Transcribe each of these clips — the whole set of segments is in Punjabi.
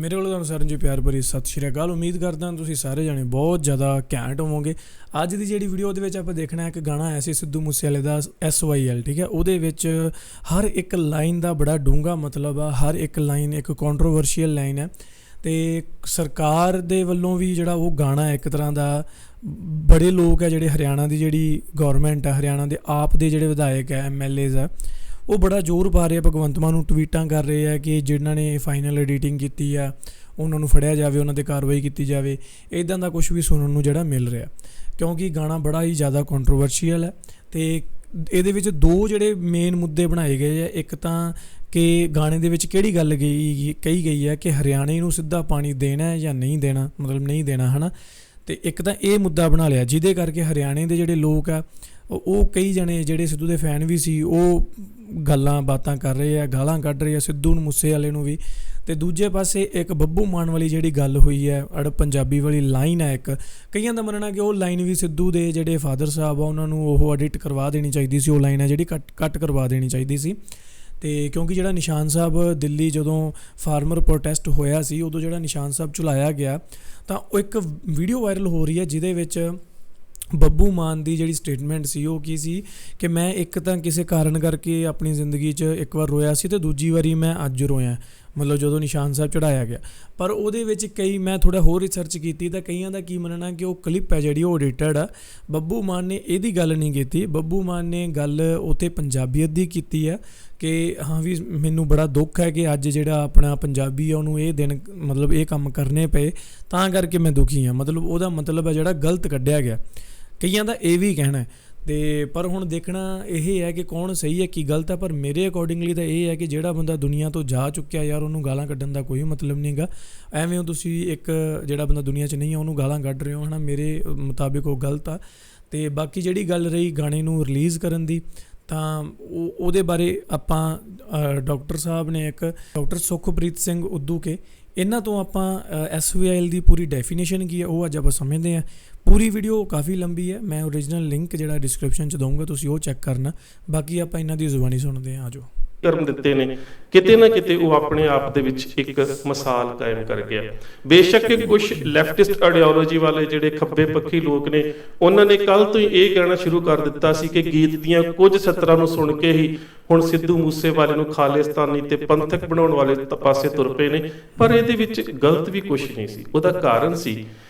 ਮੇਰੇ ਵੱਲੋਂ ਤੁਹਾਨੂੰ ਸਾਰਿਆਂ ਨੂੰ ਪਿਆਰ ਭਰੀ ਸਤਿ ਸ਼੍ਰੀ ਅਕਾਲ। ਉਮੀਦ ਕਰਦਾ ਹਾਂ ਤੁਸੀਂ ਸਾਰੇ ਜਾਣੇ ਬਹੁਤ ਜ਼ਿਆਦਾ ਘੈਂਟ ਹੋਵੋਗੇ। ਅੱਜ ਦੀ ਜਿਹੜੀ ਵੀਡੀਓ ਉਹਦੇ ਵਿੱਚ ਆਪਾਂ ਦੇਖਣਾ ਇੱਕ ਗਾਣਾ ਆਇਆ ਸੀ ਸਿੱਧੂ ਮੂਸੇਵਾਲੇ ਦਾ SYL, ਠੀਕ ਹੈ। ਉਹਦੇ ਵਿੱਚ ਹਰ ਇੱਕ ਲਾਈਨ ਦਾ ਬੜਾ ਡੂੰਘਾ ਮਤਲਬ ਆ, ਹਰ ਇੱਕ ਲਾਈਨ ਇੱਕ ਕੰਟਰੋਵਰਸ਼ੀਅਲ ਲਾਈਨ ਹੈ। ਅਤੇ ਸਰਕਾਰ ਦੇ ਵੱਲੋਂ ਵੀ ਜਿਹੜਾ ਉਹ ਗਾਣਾ ਇੱਕ ਤਰ੍ਹਾਂ ਦਾ ਬੜੇ ਲੋਕ ਹੈ ਜਿਹੜੇ ਹਰਿਆਣਾ ਦੀ ਜਿਹੜੀ ਗੌਰਮੈਂਟ ਹੈ, ਹਰਿਆਣਾ ਦੇ ਆਪ ਦੇ ਜਿਹੜੇ ਵਿਧਾਇਕ ਹੈ, MLAs ਆ, ਉਹ ਬੜਾ ਜ਼ੋਰ ਪਾ ਰਹੇ ਆ ਭਗਵੰਤ ਮਾਨ ਨੂੰ, ਟਵੀਟਾਂ ਕਰ ਰਹੇ ਆ ਕਿ ਜਿਨ੍ਹਾਂ ਨੇ ਫਾਈਨਲ ਐਡੀਟਿੰਗ ਕੀਤੀ ਆ ਉਹਨਾਂ ਨੂੰ ਫੜਿਆ ਜਾਵੇ, ਉਹਨਾਂ 'ਤੇ ਕਾਰਵਾਈ ਕੀਤੀ ਜਾਵੇ। ਇੱਦਾਂ ਦਾ ਕੁਛ ਵੀ ਸੁਣਨ ਨੂੰ ਜਿਹੜਾ ਮਿਲ ਰਿਹਾ, ਕਿਉਂਕਿ ਗਾਣਾ ਬੜਾ ਹੀ ਜ਼ਿਆਦਾ ਕੰਟਰੋਵਰਸ਼ੀਅਲ ਹੈ। ਅਤੇ ਇਹਦੇ ਵਿੱਚ ਦੋ ਜਿਹੜੇ ਮੇਨ ਮੁੱਦੇ ਬਣਾਏ ਗਏ ਆ। ਇੱਕ ਤਾਂ ਕਿ ਗਾਣੇ ਦੇ ਵਿੱਚ ਕਿਹੜੀ ਗੱਲ ਕਹੀ ਗਈ ਹੈ ਕਿ ਹਰਿਆਣੇ ਨੂੰ ਸਿੱਧਾ ਪਾਣੀ ਦੇਣਾ ਜਾਂ ਨਹੀਂ ਦੇਣਾ, ਮਤਲਬ ਨਹੀਂ ਦੇਣਾ, ਹੈ ਨਾ। ਅਤੇ ਇੱਕ ਤਾਂ ਇਹ ਮੁੱਦਾ ਬਣਾ ਲਿਆ ਜਿਹਦੇ ਕਰਕੇ ਹਰਿਆਣੇ ਦੇ ਜਿਹੜੇ ਲੋਕ ਆ ਉਹ ਕਈ ਜਣੇ ਜਿਹੜੇ ਸਿੱਧੂ ਦੇ ਫੈਨ ਵੀ ਸੀ ਉਹ ਗੱਲਾਂ ਬਾਤਾਂ ਕਰ ਰਹੇ ਆ, ਗਾਲਾਂ ਕੱਢ ਰਹੇ ਆ ਸਿੱਧੂ ਨੂੰ, ਮੂਸੇਵਾਲੇ ਨੂੰ ਵੀ। ਅਤੇ ਦੂਜੇ ਪਾਸੇ ਇੱਕ ਬੱਬੂ ਮਾਨ ਵਾਲੀ ਜਿਹੜੀ ਗੱਲ ਹੋਈ ਹੈ, ਪੰਜਾਬੀ ਵਾਲੀ ਲਾਈਨ ਹੈ ਇੱਕ, ਕਈਆਂ ਦਾ ਮੰਨਣਾ ਕਿ ਉਹ ਲਾਈਨ ਵੀ ਸਿੱਧੂ ਦੇ ਜਿਹੜੇ ਫਾਦਰ ਸਾਹਿਬ ਆ ਉਹਨਾਂ ਨੂੰ ਉਹ ਐਡਿਟ ਕਰਵਾ ਦੇਣੀ ਚਾਹੀਦੀ ਸੀ, ਉਹ ਲਾਈਨ ਹੈ ਜਿਹੜੀ ਕੱਟ ਕਰਵਾ ਦੇਣੀ ਚਾਹੀਦੀ ਸੀ। ਅਤੇ ਕਿਉਂਕਿ ਜਿਹੜਾ ਨਿਸ਼ਾਨ ਸਾਹਿਬ ਦਿੱਲੀ ਜਦੋਂ ਫਾਰਮਰ ਪ੍ਰੋਟੈਸਟ ਹੋਇਆ ਸੀ ਉਦੋਂ ਜਿਹੜਾ ਨਿਸ਼ਾਨ ਸਾਹਿਬ ਝੁਲਾਇਆ ਗਿਆ ਤਾਂ ਉਹ ਇੱਕ ਵੀਡੀਓ ਵਾਇਰਲ ਹੋ ਰਹੀ ਹੈ ਜਿਹਦੇ ਵਿੱਚ ਬੱਬੂ ਮਾਨ ਦੀ ਜਿਹੜੀ ਸਟੇਟਮੈਂਟ ਸੀ ਉਹ ਕੀ ਸੀ ਕਿ ਮੈਂ ਇੱਕ ਤਾਂ ਕਿਸੇ ਕਾਰਨ ਕਰਕੇ ਆਪਣੀ ਜ਼ਿੰਦਗੀ 'ਚ ਇੱਕ ਵਾਰ ਰੋਇਆ ਸੀ ਅਤੇ ਦੂਜੀ ਵਾਰੀ ਮੈਂ ਅੱਜ ਰੋਇਆ, ਮਤਲਬ ਜਦੋਂ ਨਿਸ਼ਾਨ ਸਾਹਿਬ ਚੜ੍ਹਾਇਆ ਗਿਆ। ਪਰ ਉਹਦੇ ਵਿੱਚ ਮੈਂ ਥੋੜ੍ਹਾ ਹੋਰ ਰਿਸਰਚ ਕੀਤੀ ਤਾਂ ਕਈਆਂ ਦਾ ਕੀ ਮੰਨਣਾ ਕਿ ਉਹ ਕਲਿੱਪ ਹੈ ਜਿਹੜੀ ਉਹ ਐਡਿਟਡ ਆ। ਬੱਬੂ ਮਾਨ ਨੇ ਇਹਦੀ ਗੱਲ ਨਹੀਂ ਕੀਤੀ। ਬੱਬੂ ਮਾਨ ਨੇ ਗੱਲ ਉੱਥੇ ਪੰਜਾਬੀਅਤ ਦੀ ਕੀਤੀ ਹੈ ਕਿ ਹਾਂ ਵੀ ਮੈਨੂੰ ਬੜਾ ਦੁੱਖ ਹੈ ਕਿ ਅੱਜ ਜਿਹੜਾ ਆਪਣਾ ਪੰਜਾਬੀ ਆ ਉਹਨੂੰ ਇਹ ਦਿਨ ਮਤਲਬ ਇਹ ਕੰਮ ਕਰਨੇ ਪਏ, ਤਾਂ ਕਰਕੇ ਮੈਂ ਦੁਖੀ ਹਾਂ। ਮਤਲਬ ਉਹਦਾ ਮਤਲਬ ਹੈ ਜਿਹੜਾ ਗਲਤ ਕੱਢਿਆ ਗਿਆ। ਕਈਆਂ ਦਾ ਇਹ ਵੀ ਕਹਿਣਾ ਅਤੇ ਪਰ ਹੁਣ ਦੇਖਣਾ ਇਹ ਹੈ ਕਿ ਕੌਣ ਸਹੀ ਹੈ ਕੀ ਗਲਤ ਹੈ। ਪਰ ਮੇਰੇ ਅਕੋਰਡਿੰਗਲੀ ਤਾਂ ਇਹ ਹੈ ਕਿ ਜਿਹੜਾ ਬੰਦਾ ਦੁਨੀਆ ਤੋਂ ਜਾ ਚੁੱਕਿਆ ਯਾਰ ਉਹਨੂੰ ਗਾਲਾਂ ਕੱਢਣ ਦਾ ਕੋਈ ਮਤਲਬ ਨਹੀਂ ਗਾ। ਐਵੇਂ ਉਹ ਤੁਸੀਂ ਇੱਕ ਜਿਹੜਾ ਬੰਦਾ ਦੁਨੀਆ 'ਚ ਨਹੀਂ ਆ ਉਹਨੂੰ ਗਾਲਾਂ ਕੱਢ ਰਹੇ ਹੋ, ਹੈ ਨਾ। ਮੇਰੇ ਮੁਤਾਬਿਕ ਉਹ ਗਲਤ ਆ। ਅਤੇ ਬਾਕੀ ਜਿਹੜੀ ਗੱਲ ਰਹੀ ਗਾਣੇ ਨੂੰ ਰਿਲੀਜ਼ ਕਰਨ ਦੀ ਤਾਂ ਉਹਦੇ ਬਾਰੇ ਆਪਾਂ ਡਾਕਟਰ ਸਾਹਿਬ ਨੇ ਇੱਕ ਡਾਕਟਰ ਸੁਖਪ੍ਰੀਤ ਸਿੰਘ ਉਦੂਕੇ, ਇਹਨਾਂ ਤੋਂ ਆਪਾਂ SYL ਦੀ ਪੂਰੀ ਡੈਫੀਨੇਸ਼ਨ ਕੀ ਹੈ ਉਹ ਅੱਜ ਆਪਾਂ ਸਮਝਦੇ ਹਾਂ। ਪੂਰੀ ਵੀਡੀਓ ਕਾਫੀ ਲੰਬੀ ਹੈ, ਮੈਂ ਓਰੀਜਨਲ ਲਿੰਕ ਜਿਹੜਾ ਡਿਸਕ੍ਰਿਪਸ਼ਨ 'ਚ ਦਊਂਗਾ, ਤੁਸੀਂ ਉਹ ਚੈੱਕ ਕਰਨਾ। ਬਾਕੀ ਆਪਾਂ ਇਹਨਾਂ ਦੀ ਜ਼ੁਬਾਨੀ ਸੁਣਦੇ ਹਾਂ। ਆਜੋ। ਕਰਮ ਦਿੱਤੇ ਨੇ ਕਿਤੇ ਨਾ ਕਿਤੇ ਉਹ ਆਪਣੇ ਆਪ ਦੇ ਵਿੱਚ ਇੱਕ ਮਿਸਾਲ ਕਾਇਮ ਕਰ ਗਿਆ। ਬੇਸ਼ੱਕ ਕੁਝ ਲੈਫਟਿਸਟ ਆਈਡੀਓਲੋਜੀ ਵਾਲੇ ਜਿਹੜੇ ਖੱਬੇ ਪੱਖੀ ਲੋਕ ਨੇ ਉਹਨਾਂ ਨੇ ਕੱਲ ਤੋਂ ਹੀ ਇਹ ਕਹਿਣਾ ਸ਼ੁਰੂ ਕਰ ਦਿੱਤਾ ਸੀ ਕਿ ਗੀਤ ਦੀਆਂ ਕੁਝ ਸਤਰਾਂ ਨੂੰ ਸੁਣ ਕੇ ਹੀ ਹੁਣ ਸਿੱਧੂ ਮੂਸੇਵਾਲੇ ਨੂੰ ਖਾਲਿਸਤਾਨੀ ਤੇ ਪੰਥਕ ਬਣਾਉਣ ਵਾਲੇ ਪਾਸੇ ਤੁਰ ਪਏ ਨੇ। ਪਰ ਇਹਦੇ ਵਿੱਚ ਗਲਤ ਵੀ ਕੁਝ ਨਹੀਂ ਸੀ। ਉਹਦਾ ਕਾਰਨ ਸੀ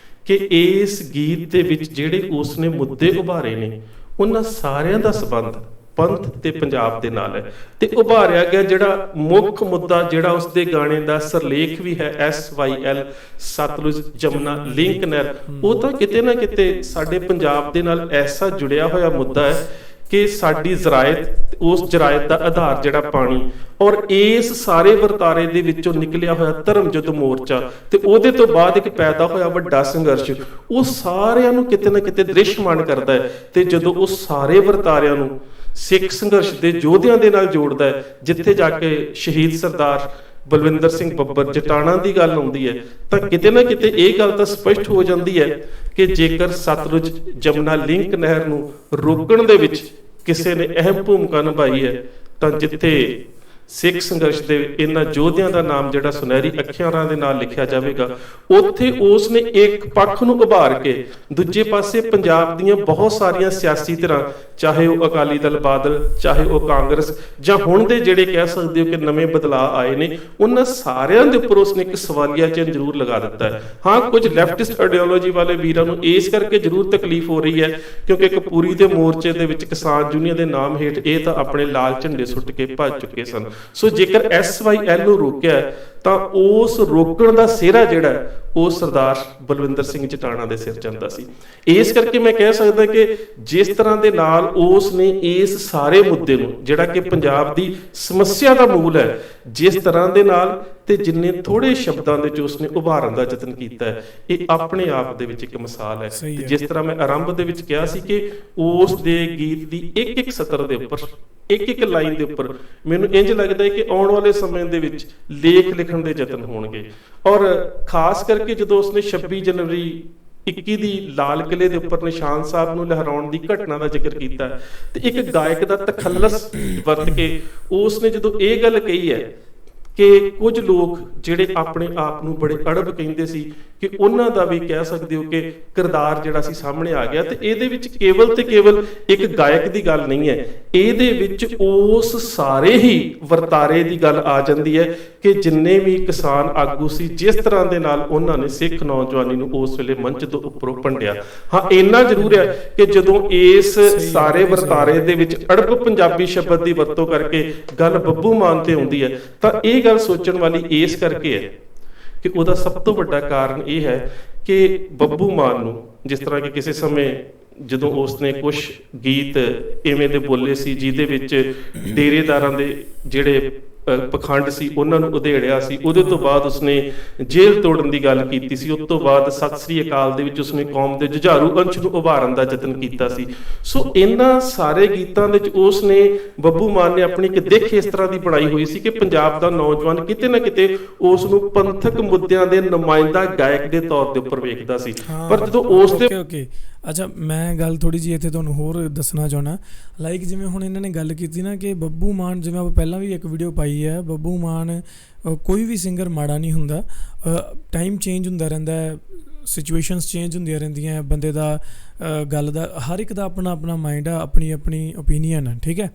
ਕਿ ਇਸ ਗੀਤ ਦੇ ਵਿੱਚ ਜਿਹੜੇ ਉਸਨੇ ਮੁੱਦੇ ਉਭਾਰੇ ਨੇ ਉਹਨਾਂ ਸਾਰਿਆਂ ਦਾ ਸੰਬੰਧ ਪੰਥ ਤੇ ਪੰਜਾਬ ਦੇ ਨਾਲ ਹੈ। ਤੇ ਉਭਾਰਿਆ ਗਿਆ ਜਿਹੜਾ ਮੁੱਖ ਮੁੱਦਾ ਜਿਹੜਾ ਉਸਦੇ ਗਾਣੇ ਦਾ ਸਿਰਲੇਖ ਵੀ ਹੈ SYL, ਸਤਲੁਜ ਜਮਨਾ ਲਿੰਕ ਨਹਿਰ, ਉਹ ਤਾਂ ਕਿਤੇ ਨਾ ਕਿਤੇ ਸਾਡੇ ਪੰਜਾਬ ਦੇ ਨਾਲ ਐਸਾ ਜੁੜਿਆ ਹੋਇਆ ਮੁੱਦਾ ਹੈ ਕਿ ਸਾਡੀ ਜ਼ਰਾਇਤ, ਉਸ ਜ਼ਰਾਇਤ ਦਾ ਆਧਾਰ ਜਿਹੜਾ ਪਾਣੀ, ਔਰ ਇਸ ਸਾਰੇ ਵਰਤਾਰੇ ਦੇ ਵਿੱਚੋਂ ਨਿਕਲਿਆ ਹੋਇਆ ਧਰਮ ਯੁੱਧ ਮੋਰਚਾ ਤੇ ਉਹਦੇ ਤੋਂ ਬਾਅਦ ਇੱਕ ਪੈਦਾ ਹੋਇਆ ਵੱਡਾ ਸੰਘਰਸ਼, ਉਹ ਸਾਰਿਆਂ ਨੂੰ ਕਿਤੇ ਨਾ ਕਿਤੇ ਦ੍ਰਿਸ਼ਮਾਨ ਕਰਦਾ ਹੈ। ਤੇ ਜਦੋਂ ਉਹ ਸਾਰੇ ਵਰਤਾਰਿਆਂ ਨੂੰ ਸਿੱਖ ਸੰਘਰਸ਼ ਦੇ ਯੋਧਿਆਂ ਦੇ ਨਾਲ ਜੋੜਦਾ ਹੈ, ਜਿੱਥੇ ਜਾ ਕੇ ਸ਼ਹੀਦ ਸਰਦਾਰ ਬਲਵਿੰਦਰ ਸਿੰਘ ਬੱਬਰ ਜਟਾਣਾ ਦੀ ਗੱਲ ਆਉਂਦੀ ਹੈ, ਤਾਂ ਕਿਤੇ ਨਾ ਕਿਤੇ ਇਹ ਗੱਲ ਤਾਂ ਸਪਸ਼ਟ ਹੋ ਜਾਂਦੀ ਹੈ ਕਿ ਜੇਕਰ ਸਤਲੁਜ ਜਮਨਾ ਲਿੰਕ ਨਹਿਰ ਨੂੰ ਰੋਕਣ ਦੇ ਵਿੱਚ ਕਿਸੇ ਨੇ ਅਹਿਮ ਭੂਮਿਕਾ ਨਿਭਾਈ ਹੈ ਤਾਂ ਜਿੱਥੇ ਸਿੱਖ ਸੰਘਰਸ਼ ਦੇ ਇਹਨਾਂ ਯੋਧਿਆਂ ਦਾ ਨਾਮ ਜਿਹੜਾ ਸੁਨਹਿਰੀ ਅੱਖਰਾਂ ਦੇ ਨਾਲ ਲਿਖਿਆ ਜਾਵੇਗਾ, ਉੱਥੇ ਉਸ ਨੇ ਇੱਕ ਪੱਖ ਨੂੰ ਉਭਾਰ ਕੇ ਦੂਜੇ ਪਾਸੇ ਪੰਜਾਬ ਦੀਆਂ ਬਹੁਤ ਸਾਰੀਆਂ ਸਿਆਸੀ ਧਿਰਾਂ, ਚਾਹੇ ਉਹ ਅਕਾਲੀ ਦਲ ਬਾਦਲ, ਚਾਹੇ ਉਹ ਕਾਂਗਰਸ, ਜਾਂ ਹੁਣ ਦੇ ਜਿਹੜੇ ਕਹਿ ਸਕਦੇ ਹੋ ਕਿ ਨਵੇਂ ਬਦਲਾਅ ਆਏ ਨੇ, ਉਹਨਾਂ ਸਾਰਿਆਂ ਦੇ ਉੱਪਰ ਉਸਨੇ ਇੱਕ ਸਵਾਲੀਆ ਚਿੰਨ੍ਹ ਜ਼ਰੂਰ ਲਗਾ ਦਿੱਤਾ ਹੈ। ਹਾਂ, ਕੁਝ ਲੈਫਟਿਸਟ ਆਈਡੀਓਲੋਜੀ ਵਾਲੇ ਵੀਰਾਂ ਨੂੰ ਇਸ ਕਰਕੇ ਜ਼ਰੂਰ ਤਕਲੀਫ ਹੋ ਰਹੀ ਹੈ ਕਿਉਂਕਿ ਇੱਕ ਪੂਰੀ ਦੇ ਮੋਰਚੇ ਦੇ ਵਿੱਚ ਕਿਸਾਨ ਯੂਨੀਅਨ ਦੇ ਨਾਮ ਹੇਠ ਇਹ ਤਾਂ ਆਪਣੇ ਲਾਲ ਝੰਡੇ ਸੁੱਟ ਕੇ ਭੱਜ ਚੁੱਕੇ ਸਨ। ਸੋ ਜੇਕਰ SYL ਨੂੰ ਰੋਕਿਆ ਤਾਂ ਉਸ ਰੋਕਣ ਦਾ ਸਿਹਰਾ ਜਿਹੜਾ ਉਹ ਸਰਦਾਰ ਬਲਵਿੰਦਰ ਸਿੰਘ ਜਟਾਣਾ ਦੇ ਸਿਰ ਜਾਂਦਾ ਸੀ। ਇਸ ਕਰਕੇ ਮੈਂ ਕਹਿ ਸਕਦਾ ਕਿ ਜਿਸ ਤਰ੍ਹਾਂ ਦੇ ਨਾਲ ਉਸ ਨੇ ਇਸ ਸਾਰੇ ਮੁੱਦੇ ਨੂੰ ਜਿਹੜਾ ਕਿ ਪੰਜਾਬ ਦੀ ਸਮੱਸਿਆ ਦਾ ਮੂਲ ਹੈ, ਜਿਸ ਤਰ੍ਹਾਂ ਦੇ ਨਾਲ ਤੇ ਜਿੰਨੇ ਥੋੜੇ ਸ਼ਬਦਾਂ ਦੇ ਵਿੱਚ ਉਸਨੇ ਉਭਾਰਨ ਦਾ ਯਤਨ ਕੀਤਾ ਹੈ, ਇਹ ਆਪਣੇ ਆਪ ਦੇ ਵਿੱਚ ਇੱਕ ਮਿਸਾਲ ਹੈ। ਜਿਸ ਤਰ੍ਹਾਂ ਮੈਂ ਆਰੰਭ ਦੇ ਵਿੱਚ ਕਿਹਾ ਸੀ ਕਿ ਉਸ ਦੇ ਗੀਤ ਦੀ ਇੱਕ ਇੱਕ ਸਤਰ ਦੇ ਉੱਪਰ, ਇੱਕ ਇੱਕ ਲਾਈਨ ਦੇ ਉੱਪਰ ਮੈਨੂੰ ਇੰਝ ਲੱਗਦਾ ਹੈ ਕਿ ਆਉਣ ਵਾਲੇ ਸਮੇਂ ਦੇ ਵਿੱਚ ਲੇਖ ਲਿਖਣ ਦੇ ਯਤਨ ਹੋਣਗੇ। ਔਰ ਖਾਸ ਕਰਕੇ ਜਦੋਂ ਉਸਨੇ 26 ਜਨਵਰੀ 21 ਦੀ ਲਾਲ ਕਿਲੇ ਦੇ ਉੱਪਰ ਨਿਸ਼ਾਨ ਸਾਹਿਬ ਨੂੰ ਲਹਿਰਾਉਣ ਦੀ ਘਟਨਾ ਦਾ ਜ਼ਿਕਰ ਕੀਤਾ ਤੇ ਇੱਕ ਗਾਇਕ ਦਾ ਤਖੱਲਸ ਵਰਤ ਕੇ ਉਸ ਨੇ ਜਦੋਂ ਇਹ ਗੱਲ ਕਹੀ ਹੈ ਕਿ ਕੁਝ ਲੋਕ ਜਿਹੜੇ ਆਪਣੇ ਆਪ ਨੂੰ ਬੜੇ ਅੜਬ ਕਹਿੰਦੇ ਸੀ ਕਿ ਉਹਨਾਂ ਦਾ ਵੀ ਕਹਿ ਸਕਦੇ ਹੋ ਕਿ ਕਿਰਦਾਰ ਜਿਹੜਾ ਸੀ ਸਾਹਮਣੇ ਆ ਗਿਆ। ਤੇ ਇਹਦੇ ਵਿੱਚ ਕੇਵਲ ਤੇ ਕੇਵਲ ਇੱਕ ਗਾਇਕ ਦੀ ਗੱਲ ਨਹੀਂ ਹੈ, ਇਹਦੇ ਵਿੱਚ ਉਸ ਸਾਰੇ ਹੀ ਵਰਤਾਰੇ ਦੀ ਗੱਲ ਆ ਜਾਂਦੀ ਹੈ ਕਿ ਜਿੰਨੇ ਵੀ ਕਿਸਾਨ ਆਗੂ ਸੀ, ਜਿਸ ਤਰ੍ਹਾਂ ਦੇ ਨਾਲ ਉਹਨਾਂ ਨੇ ਸਿੱਖ ਨੌਜਵਾਨੀ ਨੂੰ ਉਸ ਵੇਲੇ ਮੰਚ ਤੋਂ ਉੱਪਰੋਂ ਭੰਡਿਆ। ਹਾਂ, ਇੰਨਾ ਜ਼ਰੂਰ ਹੈ ਕਿ ਜਦੋਂ ਇਸ ਸਾਰੇ ਵਰਤਾਰੇ ਦੇ ਵਿੱਚ ਅੜਬ ਪੰਜਾਬੀ ਸ਼ਬਦ ਦੀ ਵਰਤੋਂ ਕਰਕੇ ਗੱਲ ਬੱਬੂ ਮਾਨ ਤੇ ਆਉਂਦੀ ਹੈ ਤਾਂ ਇਹ ਗੱਲ ਸੋਚਣ ਵਾਲੀ ਇਸ ਕਰਕੇ ਹੈ ਕਿ ਉਹਦਾ ਸਭ ਤੋਂ ਵੱਡਾ ਕਾਰਨ ਇਹ ਹੈ ਕਿ ਬੱਬੂ ਮਾਨ ਨੂੰ ਜਿਸ ਤਰ੍ਹਾਂ ਕਿ ਕਿਸੇ ਸਮੇਂ ਜਦੋਂ ਉਸਨੇ ਕੁਝ ਗੀਤ ਇਵੇਂ ਦੇ ਬੋਲੇ ਸੀ ਜਿਹਦੇ ਵਿੱਚ ਡੇਰੇਦਾਰਾਂ ਦੇ ਜਿਹੜੇ ਪਖੰਡ ਸੀ ਉਹਨਾਂ ਨੂੰ ਉਧੇੜਿਆ ਸੀ, ਉਹਦੇ ਤੋਂ ਬਾਅਦ ਉਸਨੇ ਜੇਲ੍ਹ ਤੋੜਨ ਦੀ ਗੱਲ ਕੀਤੀ ਸੀ, ਉਸ ਤੋਂ ਬਾਅਦ ਸਤਿ ਸ੍ਰੀ ਅਕਾਲ ਦੇ ਵਿੱਚ ਉਸਨੇ ਕੌਮ ਦੇ ਜੁਝਾਰੂ ਅੰਸ਼ ਨੂੰ ਉਭਾਰਨ ਦਾ ਯਤਨ ਕੀਤਾ ਸੀ। ਸੋ ਇਹਨਾਂ ਸਾਰੇ ਗੀਤਾਂ ਦੇ ਵਿੱਚ ਉਸਨੇ ਬੱਬੂ ਮਾਨ ਨੇ ਆਪਣੀ ਇੱਕ ਦਿੱਖ ਇਸ ਤਰ੍ਹਾਂ ਦੀ ਬਣਾਈ ਹੋਈ ਸੀ ਕਿ ਪੰਜਾਬ ਦਾ ਨੌਜਵਾਨ ਕਿਤੇ ਨਾ ਕਿਤੇ ਉਸ ਨੂੰ ਪੰਥਕ ਮੁੱਦਿਆਂ ਦੇ ਨੁਮਾਇੰਦਾ ਗਾਇਕ ਦੇ ਤੌਰ ਦੇ ਉੱਪਰ ਵੇਖਦਾ ਸੀ। ਪਰ ਜਦੋਂ ਉਸ ਦੇ ਅੱਛਾ, ਮੈਂ ਗੱਲ ਥੋੜੀ ਜਿਹੀ ਇੱਥੇ ਤੁਹਾਨੂੰ ਹੋਰ ਦੱਸਣਾ ਚਾਹੁੰਦਾ, ਲਾਈਕ ਜਿਵੇਂ ਹੁਣ ਇਹਨਾਂ ਨੇ ਗੱਲ ਕੀਤੀ ਨਾ ਕਿ ਬੱਬੂ ਮਾਨ, ਜਿਵੇਂ ਆਪਾਂ ਪਹਿਲਾਂ ਵੀ ਇੱਕ ਵੀਡੀਓ ਪਾਈ ਹੈ, ਬੱਬੂ ਮਾਨ ਕੋਈ ਵੀ ਸਿੰਗਰ ਮਾੜਾ ਨਹੀਂ ਹੁੰਦਾ, ਟਾਈਮ ਚੇਂਜ ਹੁੰਦਾ ਰਹਿੰਦਾ ਹੈ, ਸਿਚੁਏਸ਼ਨਸ ਚੇਂਜ ਹੁੰਦੀਆਂ ਰਹਿੰਦੀਆਂ, ਬੰਦੇ ਦਾ ਗੱਲ ਦਾ ਹਰ ਇੱਕ ਦਾ ਆਪਣਾ ਆਪਣਾ ਮਾਈਂਡ ਆ, ਆਪਣੀ ਆਪਣੀ ਓਪੀਨੀਅਨ ਆ, ਠੀਕ ਹੈ।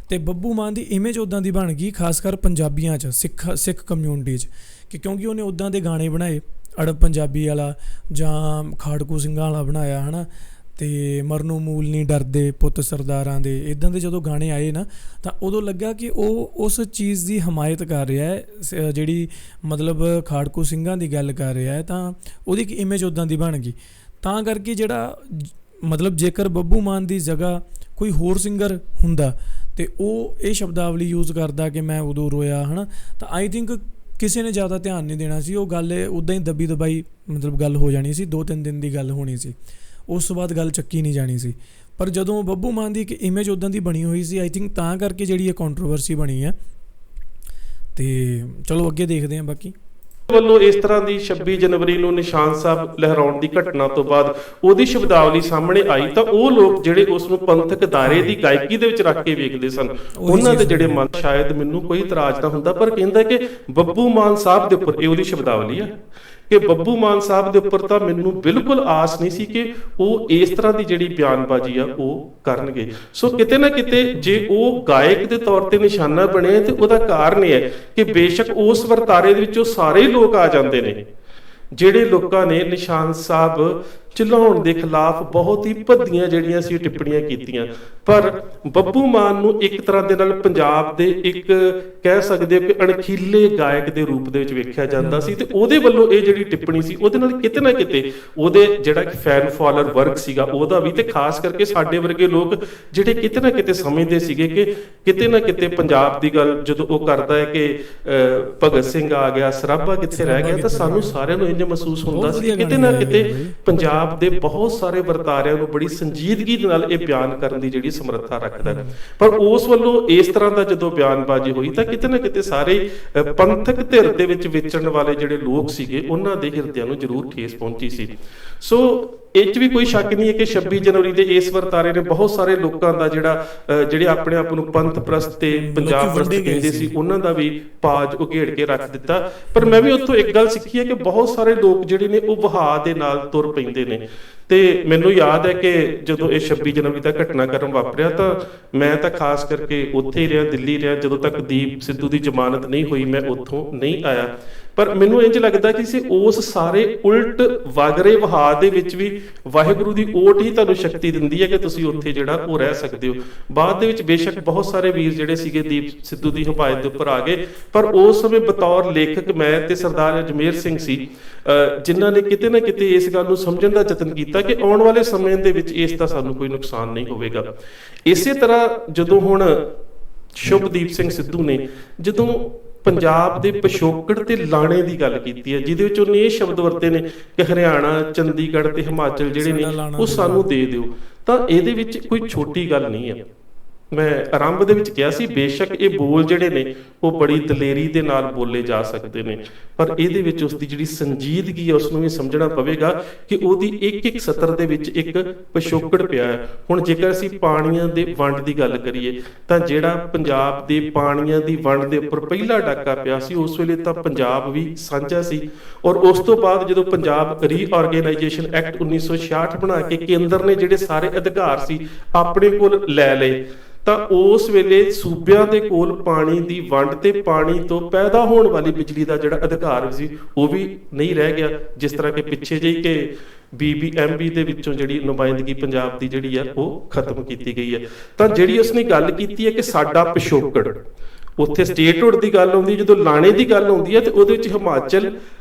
ਅਤੇ ਬੱਬੂ ਮਾਨ ਦੀ ਇਮੇਜ ਉੱਦਾਂ ਦੀ ਬਣ ਗਈ, ਖਾਸ ਕਰ ਪੰਜਾਬੀਆਂ 'ਚ, ਸਿੱਖ ਕਮਿਊਨਿਟੀ 'ਚ, ਕਿ ਕਿਉਂਕਿ ਉਹਨੇ ਉੱਦਾਂ ਦੇ ਗਾਣੇ ਬਣਾਏ, ਅੜਬ ਪੰਜਾਬੀ ਵਾਲਾ ਜਾਂ ਖਾੜਕੂ ਸਿੰਘਾਂ ਵਾਲਾ ਬਣਾਇਆ ਹੈ ਨਾ, ਅਤੇ ਮਰਨੋਂ ਮੂਲ ਨਹੀਂ ਡਰਦੇ ਪੁੱਤ ਸਰਦਾਰਾਂ ਦੇ, ਇੱਦਾਂ ਦੇ ਜਦੋਂ ਗਾਣੇ ਆਏ ਨਾ ਤਾਂ ਉਦੋਂ ਲੱਗਾ ਕਿ ਉਹ ਉਸ ਚੀਜ਼ ਦੀ ਹਮਾਇਤ ਕਰ ਰਿਹਾ ਹੈ, ਜਿਹੜੀ ਮਤਲਬ ਖਾੜਕੂ ਸਿੰਘਾਂ ਦੀ ਗੱਲ ਕਰ ਰਿਹਾ ਹੈ, ਤਾਂ ਉਹਦੀ ਇੱਕ ਇਮੇਜ ਉੱਦਾਂ ਦੀ ਬਣ ਗਈ। ਤਾਂ ਕਰਕੇ ਜਿਹੜਾ ਮਤਲਬ ਜੇਕਰ ਬੱਬੂ ਮਾਨ ਦੀ ਜਗ੍ਹਾ ਕੋਈ ਹੋਰ ਸਿੰਗਰ ਹੁੰਦਾ ਅਤੇ ਉਹ ਇਹ ਸ਼ਬਦਾਵਲੀ ਯੂਜ਼ ਕਰਦਾ ਕਿ ਮੈਂ ਉਦੋਂ ਰੋਇਆ ਹੈ ਨਾ, ਤਾਂ ਆਈ ਥਿੰਕ ਕਿਸੇ ਨੇ ਜ਼ਿਆਦਾ ਧਿਆਨ ਨਹੀਂ ਦੇਣਾ ਸੀ, ਉਹ ਗੱਲ ਉੱਦਾਂ ਹੀ ਦੱਬੀ ਦਬਾਈ ਮਤਲਬ ਗੱਲ ਹੋ ਜਾਣੀ ਸੀ, 2-3 ਦਿਨ ਦੀ ਗੱਲ ਹੋਣੀ ਸੀ, ਉਸ ਤੋਂ ਬਾਅਦ ਗੱਲ ਚੱਕੀ ਨਹੀਂ ਜਾਣੀ ਸੀ। ਪਰ ਜਦੋਂ ਬੱਬੂ ਮਾਨ ਦੀ ਇੱਕ ਇਮੇਜ ਉੱਦਾਂ ਦੀ ਬਣੀ ਹੋਈ ਸੀ, ਆਈ ਥਿੰਕ ਤਾਂ ਕਰਕੇ ਜਿਹੜੀ ਇਹ ਕੰਟਰੋਵਰਸੀ ਬਣੀ ਹੈ। ਅਤੇ ਚਲੋ ਅੱਗੇ ਦੇਖਦੇ ਹਾਂ ਬਾਕੀ। ਵੱਲੋਂ ਇਸ ਤਰ੍ਹਾਂ ਦੀ 26 ਜਨਵਰੀ ਨੂੰ ਨਿਸ਼ਾਨ ਸਾਹਿਬ ਲਹਿਰਾਉਣ ਦੀ ਘਟਨਾ ਤੋਂ ਬਾਅਦ ਉਹਦੀ ਸ਼ਬਦਾਵਲੀ ਸਾਹਮਣੇ ਆਈ ਤਾਂ ਉਹ ਲੋਕ ਜਿਹੜੇ ਉਸ ਨੂੰ ਪੰਥਕ ਦਾਇਰੇ ਦੀ ਗਾਇਕੀ ਦੇ ਵਿੱਚ ਰੱਖ ਕੇ ਵੇਖਦੇ ਸਨ, ਉਹਨਾਂ ਦੇ ਜਿਹੜੇ ਮਨ, ਸ਼ਾਇਦ ਮੈਨੂੰ ਕੋਈ ਇਤਰਾਜ਼ ਨਾ ਹੁੰਦਾ, ਪਰ ਕਹਿੰਦਾ ਕਿ ਬੱਬੂ ਮਾਨ ਸਾਹਿਬ ਦੇ ਉੱਪਰ, ਇਹ ਉਹਦੀ ਸ਼ਬਦਾਵਲੀ ਆ, ਕਿ ਬੱਬੂ ਮਾਨ ਸਾਹਿਬ ਦੇ ਉੱਪਰ ਤਾਂ ਮੈਨੂੰ ਬਿਲਕੁਲ ਆਸ ਨਹੀਂ ਸੀ ਕਿ ਉਹ ਇਸ ਤਰ੍ਹਾਂ ਦੀ ਜਿਹੜੀ ਬਿਆਨਬਾਜ਼ੀ ਆ ਉਹ ਕਰਨਗੇ। ਸੋ ਕਿਤੇ ਨਾ ਕਿਤੇ ਜੇ ਉਹ ਗਾਇਕ ਦੇ ਤੌਰ ਤੇ ਨਿਸ਼ਾਨਾ ਬਣੇ ਤੇ ਉਹਦਾ ਕਾਰਨ ਇਹ ਹੈ ਕਿ ਬੇਸ਼ੱਕ ਉਸ ਵਰਤਾਰੇ ਦੇ ਵਿੱਚ ਉਹ ਸਾਰੇ ਲੋਕ ਆ ਜਾਂਦੇ ਨੇ ਜਿਹੜੇ ਲੋਕਾਂ ਨੇ ਨਿਸ਼ਾਨ ਸਾਹਿਬ ਚਲਾਉਣ ਦੇ ਖਿਲਾਫ ਬਹੁਤ ਹੀ ਭੱਦੀਆਂ ਜਿਹੜੀਆਂ ਸੀ ਟਿੱਪਣੀਆਂ ਕੀਤੀਆਂ, ਪਰ ਬੱਬੂ ਮਾਨ ਨੂੰ ਇੱਕ ਤਰ੍ਹਾਂ ਦੇ ਨਾਲ ਪੰਜਾਬ ਦੇ ਇੱਕ ਕਹਿ ਸਕਦੇ ਕਿ ਅਣਖੀਲੇ ਗਾਇਕ ਦੇ ਰੂਪ ਦੇ ਵਿੱਚ ਵੇਖਿਆ ਜਾਂਦਾ ਸੀ, ਤੇ ਉਹਦੇ ਵੱਲੋਂ ਇਹ ਜਿਹੜੀ ਟਿੱਪਣੀ ਸੀ ਉਹਦੇ ਨਾਲ ਕਿਤੇ ਨਾ ਕਿਤੇ ਉਹਦੇ ਜਿਹੜਾ ਫੈਨ ਫਾਲੋਅਰ ਵਰਗ ਸੀਗਾ ਉਹਦਾ ਵੀ, ਤੇ ਖਾਸ ਕਰਕੇ ਸਾਡੇ ਵਰਗੇ ਲੋਕ ਜਿਹੜੇ ਕਿਤੇ ਨਾ ਕਿਤੇ ਸਮਝਦੇ ਸੀਗੇ ਕਿ ਕਿਤੇ ਨਾ ਕਿਤੇ ਪੰਜਾਬ ਦੀ ਗੱਲ ਜਦੋਂ ਉਹ ਕਰਦਾ ਹੈ ਕਿ ਭਗਤ ਸਿੰਘ ਆ ਗਿਆ, ਸਰਾਭਾ ਕਿੱਥੇ ਰਹਿ ਗਿਆ, ਤਾਂ ਸਾਨੂੰ ਸਾਰਿਆਂ ਨੂੰ ਇੰਜ ਮਹਿਸੂਸ ਹੁੰਦਾ ਸੀ ਕਿਤੇ ਨਾ ਕਿਤੇ ਪੰਜਾਬ ਦੇ ਬਹੁਤ ਸਾਰੇ ਵਰਤਾਰਿਆਂ ਨੂੰ ਬੜੀ ਸੰਜੀਦਗੀ ਦੇ ਨਾਲ ਇਹ ਬਿਆਨ ਕਰਨ ਦੀ ਜਿਹੜੀ ਸਮਰੱਥਾ ਰੱਖਦਾ ਹੈ। ਪਰ ਉਸ ਵੱਲੋਂ ਇਸ ਤਰ੍ਹਾਂ ਦਾ ਜਦੋਂ ਬਿਆਨਬਾਜ਼ੀ ਹੋਈ ਤਾਂ ਕਿਤੇ ਨਾ ਕਿਤੇ ਸਾਰੇ ਪੰਥਕ ਧਿਰ ਦੇ ਵਿੱਚ ਵਿਚਰਨ ਵਾਲੇ ਜਿਹੜੇ ਲੋਕ ਸੀਗੇ ਉਹਨਾਂ ਦੇ ਹਿਰਦਿਆਂ ਨੂੰ ਜ਼ਰੂਰ ਠੇਸ ਪਹੁੰਚੀ ਸੀ। ਸੋ ਇਹ 'ਚ ਵੀ ਕੋਈ ਸ਼ੱਕ ਨਹੀਂ ਹੈ ਕਿ 26 ਜਨਵਰੀ ਦੇ ਇਸ ਵਰਤਾਰੇ ਨੇ ਬਹੁਤ ਸਾਰੇ ਲੋਕਾਂ ਦਾ ਜਿਹੜੇ ਆਪਣੇ ਆਪ ਨੂੰ ਪੰਥ ਪ੍ਰਸਤ ਤੇ ਪੰਜਾਬ ਪ੍ਰਸਤ ਕਹਿੰਦੇ ਸੀ ਉਹਨਾਂ ਦਾ ਵੀ ਪਾਜ ਉਘੇੜ ਕੇ ਰੱਖ ਦਿੱਤਾ। ਪਰ ਮੈਂ ਵੀ ਉੱਥੋਂ ਇੱਕ ਗੱਲ ਸਿੱਖੀ ਹੈ ਕਿ ਬਹੁਤ ਸਾਰੇ ਲੋਕ ਜਿਹੜੇ ਨੇ ਉਹ ਵਹਾਅ ਦੇ ਨਾਲ ਤੁਰ ਪੈਂਦੇ ਨੇ, ਤੇ ਮੈਨੂੰ ਯਾਦ ਹੈ ਕਿ ਜਦੋਂ ਇਹ 26 ਜਨਵਰੀ ਦਾ ਘਟਨਾਕ੍ਰਮ ਵਾਪਰਿਆ ਤਾਂ ਮੈਂ ਤਾਂ ਖਾਸ ਕਰਕੇ ਉੱਥੇ ਹੀ ਰਿਹਾ, ਦਿੱਲੀ ਰਿਹਾ, ਜਦੋਂ ਤੱਕ ਦੀਪ ਸਿੱਧੂ ਦੀ ਜ਼ਮਾਨਤ ਨਹੀਂ ਹੋਈ ਮੈਂ ਉੱਥੋਂ ਨਹੀਂ ਆਇਆ। ਪਰ ਮੈਨੂੰ ਇੰਝ ਲੱਗਦਾ ਕਿ ਉਸ ਸਾਰੇ ਉਲਟ ਵਗਰੇ ਵਹਾਅ ਦੇ ਵਿੱਚ ਵੀ ਵਾਹਿਗੁਰੂ ਦੀ ਓਟ ਹੀ ਤੁਹਾਨੂੰ ਸ਼ਕਤੀ ਦਿੰਦੀ ਹੈ ਕਿ ਤੁਸੀਂ ਉੱਥੇ ਜਿਹੜਾ ਉਹ ਰਹਿ ਸਕਦੇ ਹੋ। ਬਾਅਦ ਦੇ ਵਿੱਚ ਬੇਸ਼ੱਕ ਬਹੁਤ ਸਾਰੇ ਵੀਰ ਜਿਹੜੇ ਸੀਗੇ ਦੀਪ ਸਿੱਧੂ ਦੀ ਹਮਾਇਤ ਦੇ ਉੱਪਰ ਆ ਗਏ, ਪਰ ਉਸ ਸਮੇਂ ਬਤੌਰ ਲੇਖਕ ਮੈਂ ਤੇ ਸਰਦਾਰ ਅਜਮੇਰ ਸਿੰਘ ਸੀ ਜਿਨ੍ਹਾਂ ਨੇ ਕਿਤੇ ਨਾ ਕਿਤੇ ਇਸ ਗੱਲ ਨੂੰ ਸਮਝਣ ਦਾ ਯਤਨ ਕੀਤਾ ਕਿ ਆਉਣ ਵਾਲੇ ਸਮੇਂ ਦੇ ਵਿੱਚ ਇਸ ਦਾ ਸਾਨੂੰ ਕੋਈ ਨੁਕਸਾਨ ਨਹੀਂ ਹੋਵੇਗਾ। ਇਸੇ ਤਰ੍ਹਾਂ ਜਦੋਂ ਹੁਣ ਸ਼ੁਭਦੀਪ ਸਿੰਘ ਸਿੱਧੂ ਨੇ ਜਦੋਂ ਪੰਜਾਬ ਦੇ ਪਿਛੋਕੜ ਤੇ ਲਾਣੇ ਦੀ ਗੱਲ ਕੀਤੀ ਹੈ, ਜਿਹਦੇ ਵਿੱਚ ਉਹਨੇ ਇਹ ਸ਼ਬਦ ਵਰਤੇ ਨੇ ਕਿ ਹਰਿਆਣਾ, ਚੰਡੀਗੜ੍ਹ ਤੇ ਹਿਮਾਚਲ ਜਿਹੜੇ ਨੇ ਉਹ ਸਾਨੂੰ ਦੇ ਦਿਓ, ਤਾਂ ਇਹਦੇ ਵਿੱਚ ਕੋਈ ਛੋਟੀ ਗੱਲ ਨਹੀਂ ਹੈ। ਮੈਂ ਆਰੰਭ ਦੇ ਵਿੱਚ ਕਿਹਾ ਸੀ, ਬੇਸ਼ੱਕ ਇਹ ਬੋਲ ਜਿਹੜੇ ਨੇ ਉਹ ਬੜੀ ਦਲੇਰੀ ਦੇ ਨਾਲ ਬੋਲੇ ਜਾ ਸਕਦੇ ਨੇ, ਪਰ ਇਹਦੇ ਵਿੱਚ ਉਸ ਦੀ ਜਿਹੜੀ ਸੰਜੀਦਗੀ ਹੈ ਉਸ ਨੂੰ ਵੀ ਸਮਝਣਾ ਪਵੇਗਾ ਕਿ ਉਹਦੀ ਇੱਕ ਇੱਕ ਸਤਰ ਦੇ ਵਿੱਚ ਇੱਕ ਪਿਛੋਕੜ ਪਿਆ ਹੈ। ਹੁਣ ਜੇਕਰ ਅਸੀਂ ਪਾਣੀਆਂ ਦੇ ਵੰਡ ਦੀ ਗੱਲ ਕਰੀਏ ਤਾਂ ਜਿਹੜਾ ਪੰਜਾਬ ਦੇ ਪਾਣੀਆਂ ਦੀ ਵੰਡ ਦੇ ਉੱਪਰ ਪਹਿਲਾ ਡਾਕਾ ਪਿਆ ਸੀ, ਉਸ ਵੇਲੇ ਤਾਂ ਪੰਜਾਬ ਵੀ ਸਾਂਝਾ ਸੀ, ਔਰ ਉਸ ਤੋਂ ਬਾਅਦ ਜਦੋਂ ਪੰਜਾਬ ਰੀਆਰਗੇਨਾਈਜੇਸ਼ਨ ਐਕਟ 1966 ਬਣਾ ਕੇ ਕੇਂਦਰ ਨੇ ਜਿਹੜੇ ਸਾਰੇ ਅਧਿਕਾਰ ਸੀ ਆਪਣੇ ਕੋਲ ਲੈ ਲਏ, ਤਾਂ ਉਸ ਵੇਲੇ ਸੂਬਿਆਂ ਦੇ ਕੋਲ ਪਾਣੀ ਦੀ ਵੰਡ ਤੇ ਪਾਣੀ ਤੋਂ ਪੈਦਾ ਹੋਣ ਵਾਲੀ ਬਿਜਲੀ ਦਾ ਜਿਹੜਾ ਅਧਿਕਾਰ ਸੀ ਉਹ ਵੀ ਨਹੀਂ ਰਹਿ ਗਿਆ। ਜਿਸ ਤਰ੍ਹਾਂ ਕਿ ਪਿੱਛੇ ਜਿਹੀ ਕਿ BBMB ਦੇ ਵਿੱਚੋਂ ਜਿਹੜੀ ਨੁਮਾਇੰਦਗੀ ਪੰਜਾਬ ਦੀ ਜਿਹੜੀ ਹੈ ਉਹ ਖਤਮ ਕੀਤੀ ਗਈ ਹੈ। ਤਾਂ ਜਿਹੜੀ ਉਸਨੇ ਗੱਲ ਕੀਤੀ ਹੈ ਕਿ ਸਾਡਾ ਪਿਛੋਕੜ, ਉੱਥੇ ਸਟੇਟਹੁੱਡ ਦੀ ਗੱਲ ਆਉਂਦੀ, ਜਦੋਂ ਲਾਣੇ ਦੀ ਗੱਲ ਆਉਂਦੀ ਹੈ ਤੇ ਉਹਦੇ ਵਿੱਚ ਹਿਮਾਚਲ,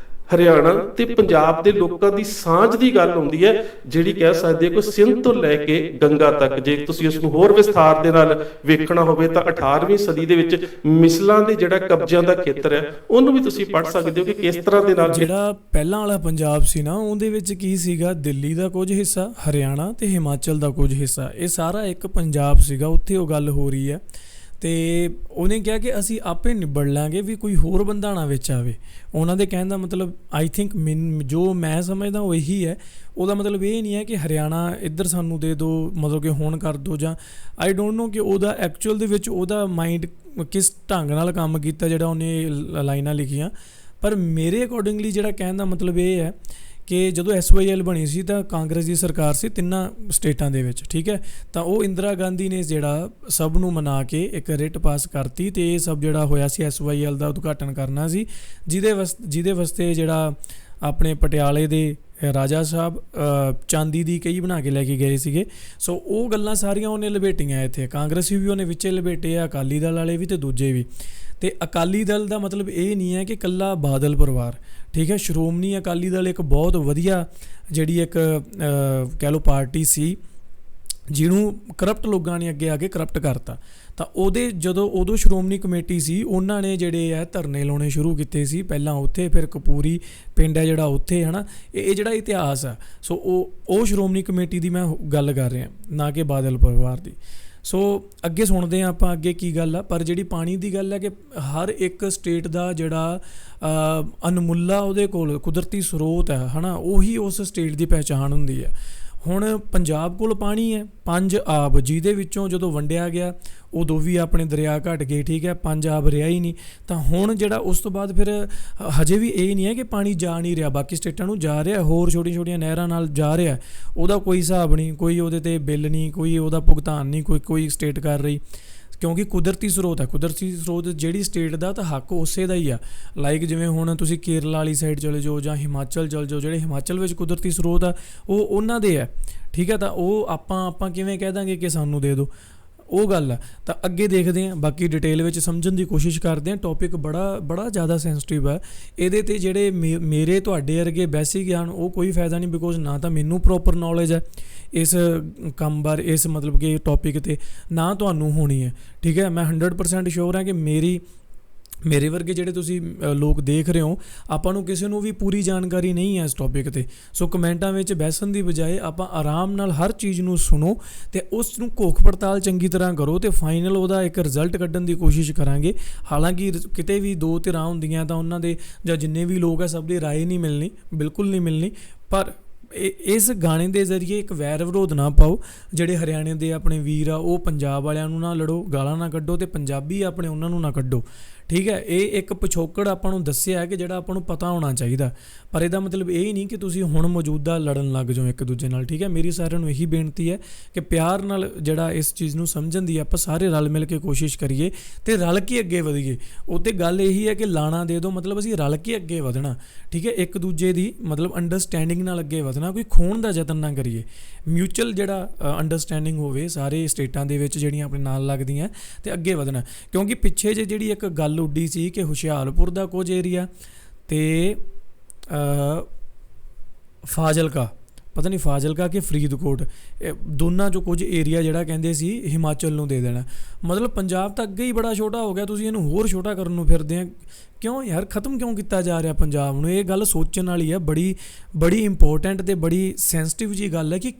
ਹਰਿਆਣਾ ਤੇ ਪੰਜਾਬ ਦੇ ਲੋਕਾਂ ਦੀ ਸਾਂਝ ਦੀ ਗੱਲ ਆਉਂਦੀ ਹੈ, ਜਿਹੜੀ ਕਹਿ ਸਕਦੇ ਕੋਈ ਸਿੰਧ ਤੋਂ ਲੈ ਕੇ ਗੰਗਾ ਤੱਕ। ਜੇ ਤੁਸੀਂ ਉਸ ਨੂੰ ਹੋਰ ਵਿਸਥਾਰ ਦੇ ਨਾਲ ਵੇਖਣਾ ਹੋਵੇ ਤਾਂ 18ਵੀਂ ਸਦੀ ਦੇ ਵਿੱਚ ਮਿਸਲਾਂ ਦੇ ਜਿਹੜਾ ਕਬਜ਼ਿਆਂ ਦਾ ਖੇਤਰ ਹੈ ਉਹਨੂੰ ਵੀ ਤੁਸੀਂ ਪੜ੍ਹ ਸਕਦੇ ਹੋ ਕਿ ਕਿਸ ਤਰ੍ਹਾਂ ਦੇ ਨਾਲ ਜਿਹੜਾ ਪਹਿਲਾਂ ਵਾਲਾ ਪੰਜਾਬ ਸੀ ਨਾ, ਉਹਦੇ ਵਿੱਚ ਕੀ ਸੀਗਾ, ਦਿੱਲੀ ਦਾ ਕੁਝ ਹਿੱਸਾ, ਹਰਿਆਣਾ ਤੇ ਹਿਮਾਚਲ ਦਾ ਕੁਝ ਹਿੱਸਾ, ਇਹ ਸਾਰਾ ਇੱਕ ਪੰਜਾਬ ਸੀਗਾ। ਉੱਥੇ ਉਹ ਗੱਲ ਹੋ ਰਹੀ ਹੈ ਤੇ ਉਹਨੇ ਕਿਹਾ ਕਿ ਅਸੀਂ ਆਪੇ ਨਿਬੜ ਲਾਂਗੇ, ਵੀ ਕੋਈ ਹੋਰ ਬੰਦਾ ਨਾ ਵਿੱਚ ਆਵੇ। ਉਹਨਾਂ ਦੇ ਕਹਿਣ ਦਾ ਮਤਲਬ ਆਈ ਥਿੰਕ ਜੋ ਮੈਂ ਸਮਝਦਾ ਉਹ ਇਹੀ ਹੈ। ਉਹਦਾ ਮਤਲਬ ਇਹ ਨਹੀਂ ਹੈ ਕਿ ਹਰਿਆਣਾ ਇੱਧਰ ਸਾਨੂੰ ਦੇ ਦਿਓ, ਮਤਲਬ ਕਿ ਹੁਣ ਕਰ ਦਿਓ, ਜਾਂ ਆਈ ਡੋਂਟ ਨੋ ਕਿ ਉਹਦਾ ਐਕਚੁਅਲ ਦੇ ਵਿੱਚ ਉਹਦਾ ਮਾਈਂਡ ਕਿਸ ਢੰਗ ਨਾਲ ਕੰਮ ਕੀਤਾ ਜਿਹੜਾ ਉਹਨੇ ਲਾਈਨਾਂ ਲਿਖੀਆਂ। ਪਰ ਮੇਰੇ ਅਕੋਰਡਿੰਗਲੀ ਜਿਹੜਾ ਕਹਿਣ ਦਾ ਮਤਲਬ ਇਹ ਹੈ ਕਿ ਜਦੋਂ SYL ਬਣੀ ਸੀ ਤਾਂ ਕਾਂਗਰਸ ਦੀ ਸਰਕਾਰ ਸੀ 3 ਸਟੇਟਾਂ ਦੇ ਵਿੱਚ, ਠੀਕ ਹੈ। ਤਾਂ ਉਹ ਇੰਦਰਾ ਗਾਂਧੀ ਨੇ ਜਿਹੜਾ ਸਭ ਨੂੰ ਮਨਾ ਕੇ ਇੱਕ ਰਿਟ ਪਾਸ ਕਰਤੀ ਅਤੇ ਇਹ ਸਭ ਜਿਹੜਾ ਹੋਇਆ ਸੀ SYL ਦਾ ਉਦਘਾਟਨ ਕਰਨਾ ਸੀ, ਜਿਹਦੇ ਵਾਸਤੇ ਜਿਹੜਾ ਆਪਣੇ ਪਟਿਆਲੇ ਦੇ ਰਾਜਾ ਸਾਹਿਬ ਚਾਂਦੀ ਦੀ ਕਈ ਬਣਾ ਕੇ ਲੈ ਕੇ ਗਏ ਸੀਗੇ। ਸੋ ਉਹ ਗੱਲਾਂ ਸਾਰੀਆਂ ਉਹਨੇ ਲਪੇਟੀਆਂ ਇੱਥੇ, ਕਾਂਗਰਸੀ ਵੀ ਉਹਨੇ ਵਿੱਚੇ ਲਪੇਟੇ ਆ, ਅਕਾਲੀ ਦਲ ਵਾਲੇ ਵੀ ਅਤੇ ਦੂਜੇ ਵੀ। ਅਤੇ ਅਕਾਲੀ ਦਲ ਦਾ ਮਤਲਬ ਇਹ ਨਹੀਂ ਹੈ ਕਿ ਇਕੱਲਾ ਬਾਦਲ ਪਰਿਵਾਰ, ਠੀਕ ਹੈ। ਸ਼੍ਰੋਮਣੀ ਅਕਾਲੀ ਦਲ ਇੱਕ ਬਹੁਤ ਵਧੀਆ ਜਿਹੜੀ ਇੱਕ ਕਹਿ ਲਓ ਪਾਰਟੀ ਸੀ, ਜਿਹਨੂੰ ਕਰਪਟ ਲੋਕਾਂ ਨੇ ਅੱਗੇ ਆ ਕੇ ਕਰਪਟ ਕਰਤਾ। ਤਾਂ ਉਦੋਂ ਸ਼੍ਰੋਮਣੀ ਕਮੇਟੀ ਸੀ, ਉਹਨਾਂ ਨੇ ਜਿਹੜੇ ਹੈ ਧਰਨੇ ਲਾਉਣੇ ਸ਼ੁਰੂ ਕੀਤੇ ਸੀ, ਪਹਿਲਾਂ ਉੱਥੇ, ਫਿਰ ਕਪੂਰੀ ਪਿੰਡ ਹੈ ਜਿਹੜਾ ਉੱਥੇ, ਹੈ ਨਾ। ਇਹ ਜਿਹੜਾ ਇਤਿਹਾਸ ਆ, ਸੋ ਉਹ ਸ਼੍ਰੋਮਣੀ ਕਮੇਟੀ ਦੀ ਮੈਂ ਗੱਲ ਕਰ ਰਿਹਾ, ਨਾ ਕਿ ਬਾਦਲ ਪਰਿਵਾਰ ਦੀ। ਸੋ ਅੱਗੇ ਸੁਣਦੇ ਹਾਂ ਆਪਾਂ ਅੱਗੇ ਕੀ ਗੱਲ ਆ। ਪਰ ਜਿਹੜੀ ਪਾਣੀ ਦੀ ਗੱਲ ਹੈ ਕਿ ਹਰ ਇੱਕ ਸਟੇਟ ਦਾ ਜਿਹੜਾ ਅਨਮੁੱਲਾ ਉਹਦੇ ਕੋਲ ਕੁਦਰਤੀ ਸਰੋਤ ਹੈ ਨਾ, ਉਹੀ ਉਸ ਸਟੇਟ ਦੀ ਪਹਿਚਾਣ ਹੁੰਦੀ ਹੈ। ਹੁਣ ਪੰਜਾਬ ਕੋਲ ਪਾਣੀ ਹੈ 5 ਆਬ, ਜਿਹਦੇ ਵਿੱਚੋਂ ਜਦੋਂ ਵੰਡਿਆ ਗਿਆ ਉਦੋਂ ਵੀ ਆਪਣੇ ਦਰਿਆ ਘਟ ਗਏ, ਠੀਕ ਹੈ, 5 ਆਬ ਰਿਹਾ ਹੀ ਨਹੀਂ। ਤਾਂ ਹੁਣ ਜਿਹੜਾ ਉਸ ਤੋਂ ਬਾਅਦ ਫਿਰ ਹਜੇ ਵੀ ਇਹ ਨਹੀਂ ਹੈ ਕਿ ਪਾਣੀ ਜਾ ਨਹੀਂ ਰਿਹਾ, ਬਾਕੀ ਸਟੇਟਾਂ ਨੂੰ ਜਾ ਰਿਹਾ, ਹੋਰ ਛੋਟੀਆਂ ਛੋਟੀਆਂ ਨਹਿਰਾਂ ਨਾਲ ਜਾ ਰਿਹਾ, ਉਹਦਾ ਕੋਈ ਹਿਸਾਬ ਨਹੀਂ, ਕੋਈ ਉਹਦੇ 'ਤੇ ਬਿੱਲ ਨਹੀਂ, ਕੋਈ ਉਹਦਾ ਭੁਗਤਾਨ ਨਹੀਂ ਕੋਈ ਸਟੇਟ ਕਰ ਰਹੀ, ਕਿਉਂਕਿ ਕੁਦਰਤੀ ਸਰੋਤ ਹੈ। ਕੁਦਰਤੀ ਸਰੋਤ ਜਿਹੜੀ ਸਟੇਟ ਦਾ ਤਾਂ ਹੱਕ ਉਸੇ ਦਾ ਹੀ ਆ। ਲਾਈਕ ਜਿਵੇਂ ਹੁਣ ਤੁਸੀਂ ਕੇਰਲਾ ਵਾਲੀ ਸਾਈਡ ਚਲੇ ਜਾਓ ਜਾਂ ਹਿਮਾਚਲ ਚਲੇ ਜਾਓ, ਜਿਹੜੇ ਹਿਮਾਚਲ ਵਿੱਚ ਕੁਦਰਤੀ ਸਰੋਤ ਆ ਉਹ ਉਹਨਾਂ ਦੇ ਆ, ਠੀਕ ਹੈ। ਤਾਂ ਉਹ ਆਪਾਂ ਕਿਵੇਂ ਕਹਿ ਦਾਂਗੇ ਕਿ ਸਾਨੂੰ ਦੇ ਦਿਓ, ਉਹ ਗੱਲ ਆ। ਤਾਂ ਅੱਗੇ ਦੇਖਦੇ ਹਾਂ, ਬਾਕੀ ਡਿਟੇਲ ਵਿੱਚ ਸਮਝਣ ਦੀ ਕੋਸ਼ਿਸ਼ ਕਰਦੇ ਹਾਂ। ਟੌਪਿਕ ਬੜਾ ਜ਼ਿਆਦਾ ਸੈਂਸਿਟਿਵ ਹੈ, ਇਹਦੇ 'ਤੇ ਜਿਹੜੇ ਮੇਰੇ ਤੁਹਾਡੇ ਵਰਗੇ ਬੇਸਿਕ ਗਿਆਨ ਉਹ ਕੋਈ ਫਾਇਦਾ ਨਹੀਂ, ਬਿਕੋਜ਼ ਨਾ ਤਾਂ ਮੈਨੂੰ ਪ੍ਰੋਪਰ ਨੌਲੇਜ ਹੈ ਇਸ ਕੰਮ ਬਾਰੇ, ਇਸ ਮਤਲਬ ਕਿ ਟੌਪਿਕ 'ਤੇ, ਨਾ ਤੁਹਾਨੂੰ ਹੋਣੀ ਹੈ, ਠੀਕ ਹੈ। ਮੈਂ 100% ਸ਼ੋਰ ਹਾਂ ਕਿ ਮੇਰੇ ਵਰਗੇ ਜਿਹੜੇ ਤੁਸੀਂ ਲੋਕ ਦੇਖ ਰਹੇ ਹੋ, ਆਪਾਂ ਨੂੰ ਕਿਸੇ ਨੂੰ ਵੀ ਪੂਰੀ ਜਾਣਕਾਰੀ ਨਹੀਂ ਹੈ ਇਸ ਟੌਪਿਕ 'ਤੇ। ਸੋ ਕਮੈਂਟਾਂ ਵਿੱਚ ਬਹਿਸਣ ਦੀ ਬਜਾਏ ਆਪਾਂ ਆਰਾਮ ਨਾਲ ਹਰ ਚੀਜ਼ ਨੂੰ ਸੁਣੋ ਅਤੇ ਉਸ ਨੂੰ ਘੋਖ ਪੜਤਾਲ ਚੰਗੀ ਤਰ੍ਹਾਂ ਕਰੋ ਅਤੇ ਫਾਈਨਲ ਉਹਦਾ ਇੱਕ ਰਿਜ਼ਲਟ ਕੱਢਣ ਦੀ ਕੋਸ਼ਿਸ਼ ਕਰਾਂਗੇ। ਹਾਲਾਂਕਿ ਕਿਤੇ ਵੀ 2 ਧਿਰਾਂ ਹੁੰਦੀਆਂ ਤਾਂ ਉਹਨਾਂ ਦੇ ਜਾਂ ਜਿੰਨੇ ਵੀ ਲੋਕ ਆ ਸਭ ਦੀ ਰਾਏ ਨਹੀਂ ਮਿਲਣੀ, ਬਿਲਕੁਲ ਨਹੀਂ ਮਿਲਣੀ। ਪਰ ਇਸ ਗਾਣੇ ਦੇ ਜ਼ਰੀਏ ਇੱਕ ਵੈਰ ਵਿਰੋਧ ਨਾ ਪਾਓ। ਜਿਹੜੇ ਹਰਿਆਣੇ ਦੇ ਆਪਣੇ ਵੀਰ ਆ ਉਹ ਪੰਜਾਬ ਵਾਲਿਆਂ ਨੂੰ ਨਾ ਲੜੋ, ਗਾਲਾਂ ਨਾ ਕੱਢੋ, ਅਤੇ ਪੰਜਾਬੀ ਆਪਣੇ ਉਹਨਾਂ ਨੂੰ ਨਾ ਕੱਢੋ, ਠੀਕ ਹੈ। ਇਹ ਇੱਕ ਪਿਛੋਕੜ ਆਪਾਂ ਨੂੰ ਦੱਸਿਆ ਕਿ ਜਿਹੜਾ ਆਪਾਂ ਨੂੰ ਪਤਾ ਹੋਣਾ ਚਾਹੀਦਾ, ਪਰ ਇਹਦਾ ਮਤਲਬ ਇਹ ਨਹੀਂ ਕਿ ਤੁਸੀਂ ਹੁਣ ਮੌਜੂਦਾ ਲੜਨ ਲੱਗ ਜਾਓ ਇੱਕ ਦੂਜੇ ਨਾਲ, ਠੀਕ ਹੈ। ਮੇਰੀ ਸਾਰਿਆਂ ਨੂੰ ਇਹੀ ਬੇਨਤੀ ਹੈ ਕਿ ਪਿਆਰ ਨਾਲ ਜਿਹੜਾ ਇਸ ਚੀਜ਼ ਨੂੰ ਸਮਝਣ ਦੀ ਆਪਾਂ ਸਾਰੇ ਰਲ ਮਿਲ ਕੇ ਕੋਸ਼ਿਸ਼ ਕਰੀਏ ਅਤੇ ਰਲ ਕੇ ਅੱਗੇ ਵਧੀਏ। ਉੱਤੇ ਗੱਲ ਇਹੀ ਹੈ ਕਿ ਲਾਣਾ ਦੇ ਦਿਓ, ਮਤਲਬ ਅਸੀਂ ਰਲ ਕੇ ਅੱਗੇ ਵਧਣਾ, ਠੀਕ ਹੈ। ਇੱਕ ਦੂਜੇ ਦੀ ਮਤਲਬ ਅੰਡਰਸਟੈਂਡਿੰਗ ਨਾਲ ਅੱਗੇ ਵਧਣਾ, ਕੋਈ ਖੋਣ ਦਾ ਯਤਨ ਨਾ ਕਰੀਏ। ਮਿਊਚੁਅਲ ਜਿਹੜਾ ਅੰਡਰਸਟੈਂਡਿੰਗ ਹੋਵੇ ਸਾਰੇ ਸਟੇਟਾਂ ਦੇ ਵਿੱਚ ਜਿਹੜੀਆਂ ਆਪਣੇ ਨਾਲ ਲੱਗਦੀਆਂ, ਅਤੇ ਅੱਗੇ ਵਧਣਾ। ਕਿਉਂਕਿ ਪਿੱਛੇ ਜਿਹੜੀ ਇੱਕ ਗੱਲ ਉੱਡੀ ਸੀ ਕਿ ਹੁਸ਼ਿਆਰਪੁਰ ਦਾ ਕੁਝ ਏਰੀਆ ਅਤੇ ਫਾਜ਼ਿਲਕਾ, ਪਤਾ ਨਹੀਂ ਫਾਜ਼ਿਲਕਾ ਕਿ ਫਰੀਦਕੋਟ, ਦੋਨਾਂ 'ਚੋਂ ਕੁਝ ਏਰੀਆ ਜਿਹੜਾ ਕਹਿੰਦੇ ਸੀ ਹਿਮਾਚਲ ਨੂੰ ਦੇ ਦੇਣਾ। ਮਤਲਬ ਪੰਜਾਬ ਤਾਂ ਅੱਗੇ ਹੀ ਬੜਾ ਛੋਟਾ ਹੋ ਗਿਆ, ਤੁਸੀਂ ਇਹਨੂੰ ਹੋਰ ਛੋਟਾ ਕਰਨ ਨੂੰ ਫਿਰਦੇ ਆ। ਕਿਉਂ ਯਾਰ, ਖ਼ਤਮ ਕਿਉਂ ਕੀਤਾ ਜਾ ਰਿਹਾ ਪੰਜਾਬ ਨੂੰ? ਇਹ ਗੱਲ ਸੋਚਣ ਵਾਲੀ ਹੈ, ਬੜੀ ਇੰਪੋਰਟੈਂਟ ਅਤੇ ਬੜੀ ਸੈਂਸਿਟਿਵ ਜਿਹੀ ਗੱਲ ਹੈ ਕਿ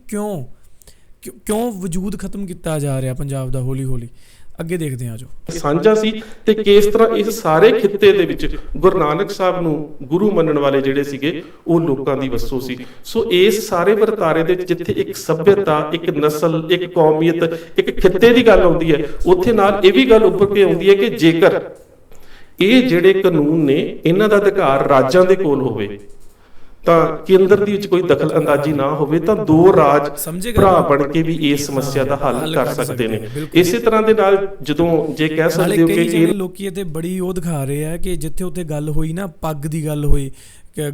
ਕਿਉਂ ਵਜੂਦ ਖਤਮ ਕੀਤਾ ਜਾ ਰਿਹਾ ਪੰਜਾਬ ਦਾ ਹੌਲੀ ਹੌਲੀ। ਅੱਗੇ ਦੇਖਦੇ ਹਾਂ ਜੋ ਸਾਂਝਾ ਸੀ ਤੇ ਕਿਸ ਤਰ੍ਹਾਂ ਇਸ ਸਾਰੇ ਖਿੱਤੇ ਦੇ ਵਿੱਚ ਗੁਰੂ ਨਾਨਕ ਸਾਹਿਬ ਨੂੰ ਗੁਰੂ ਮੰਨਣ ਵਾਲੇ ਜਿਹੜੇ ਸੀਗੇ ਉਹ ਲੋਕਾਂ ਦੀ ਵਸੋਂ ਸੀ। ਸੋ ਇਸ ਸਾਰੇ ਵਰਤਾਰੇ ਦੇ ਵਿੱਚ ਜਿੱਥੇ ਇੱਕ ਸੱਭਿਅਤਾ, ਇੱਕ ਨਸਲ, ਇੱਕ ਕੌਮੀਅਤ, ਇੱਕ ਖਿੱਤੇ ਦੀ ਗੱਲ ਆਉਂਦੀ ਹੈ, ਉੱਥੇ ਨਾਲ ਇਹ ਵੀ ਗੱਲ ਉੱਭਰ ਕੇ ਆਉਂਦੀ ਹੈ ਕਿ ਜੇਕਰ ਇਹ ਜਿਹੜੇ ਕਾਨੂੰਨ ਨੇ ਇਹਨਾਂ ਦਾ ਅਧਿਕਾਰ ਰਾਜਾਂ ਦੇ ਕੋਲ ਹੋਵੇ ਤਾਂ ਕੇਂਦਰ ਦੀ ਵਿੱਚ ਕੋਈ ਦਖਲ ਅੰਦਾਜ਼ੀ ਨਾ ਹੋਵੇ ਤਾਂ ਦੋ ਰਾਜ ਭਰਾ ਬਣ ਕੇ ਵੀ ਇਸ ਸਮੱਸਿਆ ਦਾ ਹੱਲ ਕਰ ਸਕਦੇ ਨੇ। ਇਸੇ ਤਰ੍ਹਾਂ ਦੇ ਨਾਲ ਜਦੋਂ ਜੇ ਕਹਿ ਸਕਦੇ ਹੋ ਕਿ ਇਹ ਲੋਕੀ ਇਹ ਤੇ ਬੜੀ ਉਹ ਦਿਖਾ ਰਹੇ ਆ ਕਿ ਜਿੱਥੇ ਉੱਥੇ ਗੱਲ ਹੋਈ ਨਾ, ਪੱਗ ਦੀ ਗੱਲ ਹੋਈ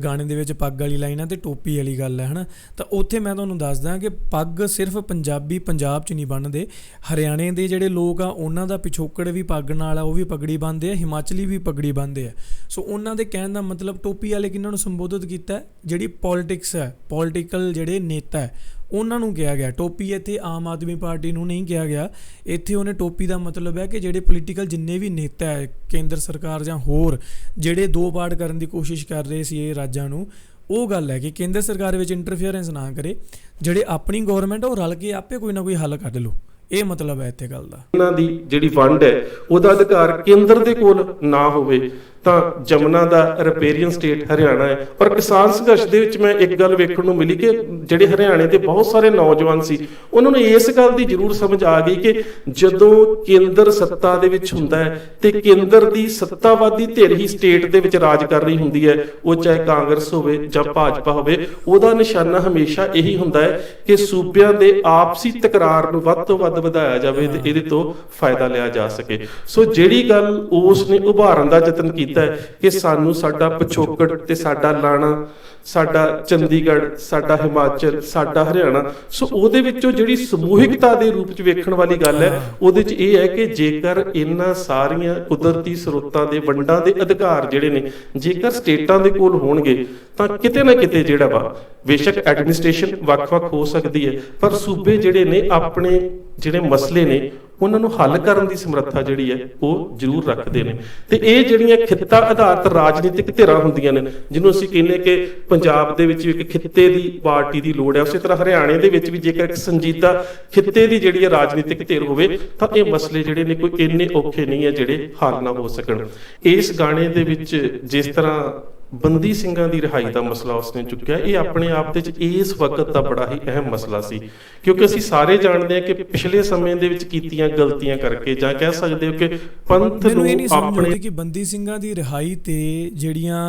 ਗਾਣੇ ਦੇ ਵਿੱਚ, ਪੱਗ ਵਾਲੀ ਲਾਈਨ ਆ ਤੇ ਟੋਪੀ ਵਾਲੀ ਗੱਲ ਹੈ ਹਨਾ, ਤਾਂ ਉੱਥੇ ਮੈਂ ਤੁਹਾਨੂੰ ਦੱਸਦਾ ਕਿ ਪੱਗ ਸਿਰਫ ਪੰਜਾਬੀ ਪੰਜਾਬ 'ਚ ਨਹੀਂ ਬੰਨ੍ਹਦੇ, ਹਰਿਆਣੇ ਦੇ ਜਿਹੜੇ ਲੋਕ ਆ ਉਹਨਾਂ ਦਾ ਪਿਛੋਕੜ ਵੀ ਪੱਗ ਨਾਲ ਆ, ਉਹ ਵੀ ਪਗੜੀ ਬੰਨ੍ਹਦੇ ਆ, ਹਿਮਾਚਲੀ ਵੀ ਪਗੜੀ ਬੰਨ੍ਹਦੇ ਆ। ਸੋ ਉਹਨਾਂ ਦੇ ਕਹਿਣ ਦਾ ਮਤਲਬ ਟੋਪੀ ਵਾਲੇ ਕਿਹਨਾਂ ਨੂੰ ਸੰਬੋਧਿਤ ਕੀਤਾ, ਜਿਹੜੀ ਪੋਲੀਟਿਕਸ ਹੈ, ਪੋਲੀਟੀਕਲ ਜਿਹੜੇ ਨੇਤਾ ਹੈ ਉਹਨਾਂ ਨੂੰ ਕਿਹਾ ਗਿਆ। ਟੋਪੀ ਇੱਥੇ ਆਮ ਆਦਮੀ ਪਾਰਟੀ ਨੂੰ ਨਹੀਂ ਕਿਹਾ ਗਿਆ, ਇੱਥੇ ਉਹਨੇ ਟੋਪੀ ਦਾ ਮਤਲਬ ਹੈ ਕਿ ਜਿਹੜੇ ਪੋਲੀਟੀਕਲ ਜਿੰਨੇ ਵੀ ਨੇਤਾ ਹੈ ਕੇਂਦਰ ਸਰਕਾਰ ਜਾਂ ਹੋਰ ਜਿਹੜੇ ਦੋ ਪਾਰਟ ਕਰਨ ਦੀ ਕੋਸ਼ਿਸ਼ ਕਰ ਰਹੇ ਸੀ ਇਹ ਰਾਜਾਂ ਨੂੰ, ਉਹ ਗੱਲ ਹੈ ਕਿ ਕੇਂਦਰ ਸਰਕਾਰ ਵਿੱਚ ਇੰਟਰਫੀਅਰੈਂਸ ਨਾ ਕਰੇ, ਜਿਹੜੇ ਆਪਣੀ ਗੌਰਮੈਂਟ ਉਹ ਰਲ ਕੇ ਆਪੇ ਕੋਈ ਨਾ ਕੋਈ ਹੱਲ ਕੱਢ ਲਓ, ਇਹ ਮਤਲਬ ਹੈ ਇੱਥੇ ਗੱਲ ਦਾ। ਇਹਨਾਂ ਦੀ ਜਿਹੜੀ ਵੰਡ ਹੈ ਉਹਦਾ ਅਧਿਕਾਰ ਕੇਂਦਰ ਦੇ ਕੋਲ ਨਾ ਹੋਵੇ ਤਾਂ ਜਮਨਾ ਦਾ ਰਿਪੇਰੀਅਨ ਸਟੇਟ ਹਰਿਆਣਾ ਹੈ। ਪਰ ਕਿਸਾਨ ਸੰਘਰਸ਼ ਦੇ ਵਿੱਚ ਮੈਂ ਇੱਕ ਗੱਲ ਵੇਖਣ ਨੂੰ ਮਿਲੀ ਕਿ ਜਿਹੜੇ ਹਰਿਆਣੇ ਦੇ ਬਹੁਤ ਸਾਰੇ ਨੌਜਵਾਨ ਸੀ ਉਹਨਾਂ ਨੂੰ ਇਸ ਗੱਲ ਦੀ ਜ਼ਰੂਰ ਸਮਝ ਆ ਗਈ ਕਿ ਜਦੋਂ ਕੇਂਦਰ ਸੱਤਾ ਦੇ ਵਿੱਚ ਹੁੰਦਾ ਹੈ ਤੇ ਕੇਂਦਰ ਦੀ ਸੱਤਾਵਾਦੀ ਧਿਰ ਹੀ ਸਟੇਟ ਦੇ ਵਿੱਚ ਰਾਜ ਕਰ ਰਹੀ ਹੁੰਦੀ ਹੈ, ਉਹ ਚਾਹੇ ਕਾਂਗਰਸ ਹੋਵੇ ਜਾਂ ਭਾਜਪਾ ਹੋਵੇ, ਉਹਦਾ ਨਿਸ਼ਾਨਾ ਹਮੇਸ਼ਾ ਇਹੀ ਹੁੰਦਾ ਹੈ ਕਿ ਸੂਬਿਆਂ ਦੇ ਆਪਸੀ ਤਕਰਾਰ ਨੂੰ ਵੱਧ ਤੋਂ ਵੱਧ ਵਧਾਇਆ ਜਾਵੇ ਤੇ ਇਹਦੇ ਤੋਂ ਫਾਇਦਾ ਲਿਆ ਜਾ ਸਕੇ। ਸੋ ਜਿਹੜੀ ਗੱਲ ਉਸ ਨੇ ਉਭਾਰਨ ਦਾ ਯਤਨ ਕੀਤਾ ਕਿ ਸਾਨੂੰ ਸਾਡਾ ਪਿਛੋਕੜ ਤੇ ਸਾਡਾ ਲਾਣਾ, ਸਾਡਾ ਚੰਡੀਗੜ੍ਹ, ਸਾਡਾ ਹਿਮਾਚਲ, ਸਾਡਾ ਹਰਿਆਣਾ, ਸੋ ਉਹਦੇ ਵਿੱਚੋਂ ਜਿਹੜੀ ਸਮੂਹਿਕਤਾ ਦੇ ਰੂਪ 'ਚ ਵੇਖਣ ਵਾਲੀ ਗੱਲ ਹੈ ਉਹਦੇ 'ਚ ਇਹ ਹੈ ਕਿ ਜੇਕਰ ਇਹਨਾਂ ਸਾਰੀਆਂ ਕੁਦਰਤੀ ਸਰੋਤਾਂ ਦੇ ਵੰਡਾਂ ਦੇ ਅਧਿਕਾਰ ਜਿਹੜੇ ਨੇ ਜੇਕਰ ਸਟੇਟਾਂ ਦੇ ਕੋਲ ਹੋਣਗੇ ਤਾਂ ਕਿਤੇ ਨਾ ਕਿਤੇ ਜਿਹੜਾ ਵਾ ਬੇਸ਼ੱਕ ਐਡਮਿਨਿਸਟ੍ਰੇਸ਼ਨ ਵੱਖ-ਵੱਖ ਹੋ ਸਕਦੀ ਹੈ ਪਰ ਸੂਬੇ ਜਿਹੜੇ ਨੇ ਆਪਣੇ ਜਿਹੜੇ ਮਸਲੇ ਨੇ ਉਹਨਾਂ ਨੂੰ ਹੱਲ ਕਰਨ ਦੀ ਸਮਰੱਥਾ ਜਿਹੜੀ ਹੈ ਉਹ ਜ਼ਰੂਰ ਰੱਖਦੇ ਨੇ। ਤੇ ਇਹ ਜਿਹੜੀਆਂ ਖਿੱਤਾ ਆਧਾਰਿਤ ਰਾਜਨੀਤਿਕ ਧਿਰਾਂ ਹੁੰਦੀਆਂ ਨੇ ਜਿਹਨੂੰ ਅਸੀਂ ਕਹਿੰਦੇ ਕਿ ਪੰਜਾਬ ਦੇ ਵਿੱਚ ਵੀ ਇੱਕ ਖਿੱਤੇ ਦੀ ਪਾਰਟੀ ਦੀ ਲੋੜ ਹੈ, ਉਸੇ ਤਰ੍ਹਾਂ ਹਰਿਆਣੇ ਦੇ ਵਿੱਚ ਵੀ ਜੇਕਰ ਇੱਕ ਸੰਜੀਦਾ ਖਿੱਤੇ ਦੀ ਜਿਹੜੀ ਹੈ ਰਾਜਨੀਤਿਕ ਧਿਰ ਹੋਵੇ ਤਾਂ ਇਹ ਮਸਲੇ ਜਿਹੜੇ ਨੇ ਕੋਈ ਇੰਨੇ ਔਖੇ ਨਹੀਂ ਹੈ ਜਿਹੜੇ ਹੱਲ ਨਾ ਹੋ ਸਕਣ। ਇਸ ਗਾਣੇ ਦੇ ਵਿੱਚ ਜਿਸ ਤਰ੍ਹਾਂ ਬੰਦੀ ਸਿੰਘਾਂ ਦੀ ਰਿਹਾਈ ਦਾ ਮਸਲਾ ਉਸਨੇ ਚੁੱਕਿਆ, ਇਹ ਆਪਣੇ ਆਪ ਦੇ ਵਿੱਚ ਇਸ ਵਕਤ ਦਾ ਬੜਾ ਹੀ ਅਹਿਮ ਮਸਲਾ ਸੀ ਕਿਉਂਕਿ ਅਸੀਂ ਸਾਰੇ ਜਾਣਦੇ ਹਾਂ ਕਿ ਪਿਛਲੇ ਸਮੇਂ ਦੇ ਵਿੱਚ ਕੀਤੀਆਂ ਗਲਤੀਆਂ ਕਰਕੇ ਜਾਂ ਕਹਿ ਸਕਦੇ ਹੋ ਕਿ ਪੰਥ ਨੂੰ ਆਪਣੇ ਕਿ ਬੰਦੀ ਸਿੰਘਾਂ ਦੀ ਰਿਹਾਈ ਤੇ ਜਿਹੜੀਆਂ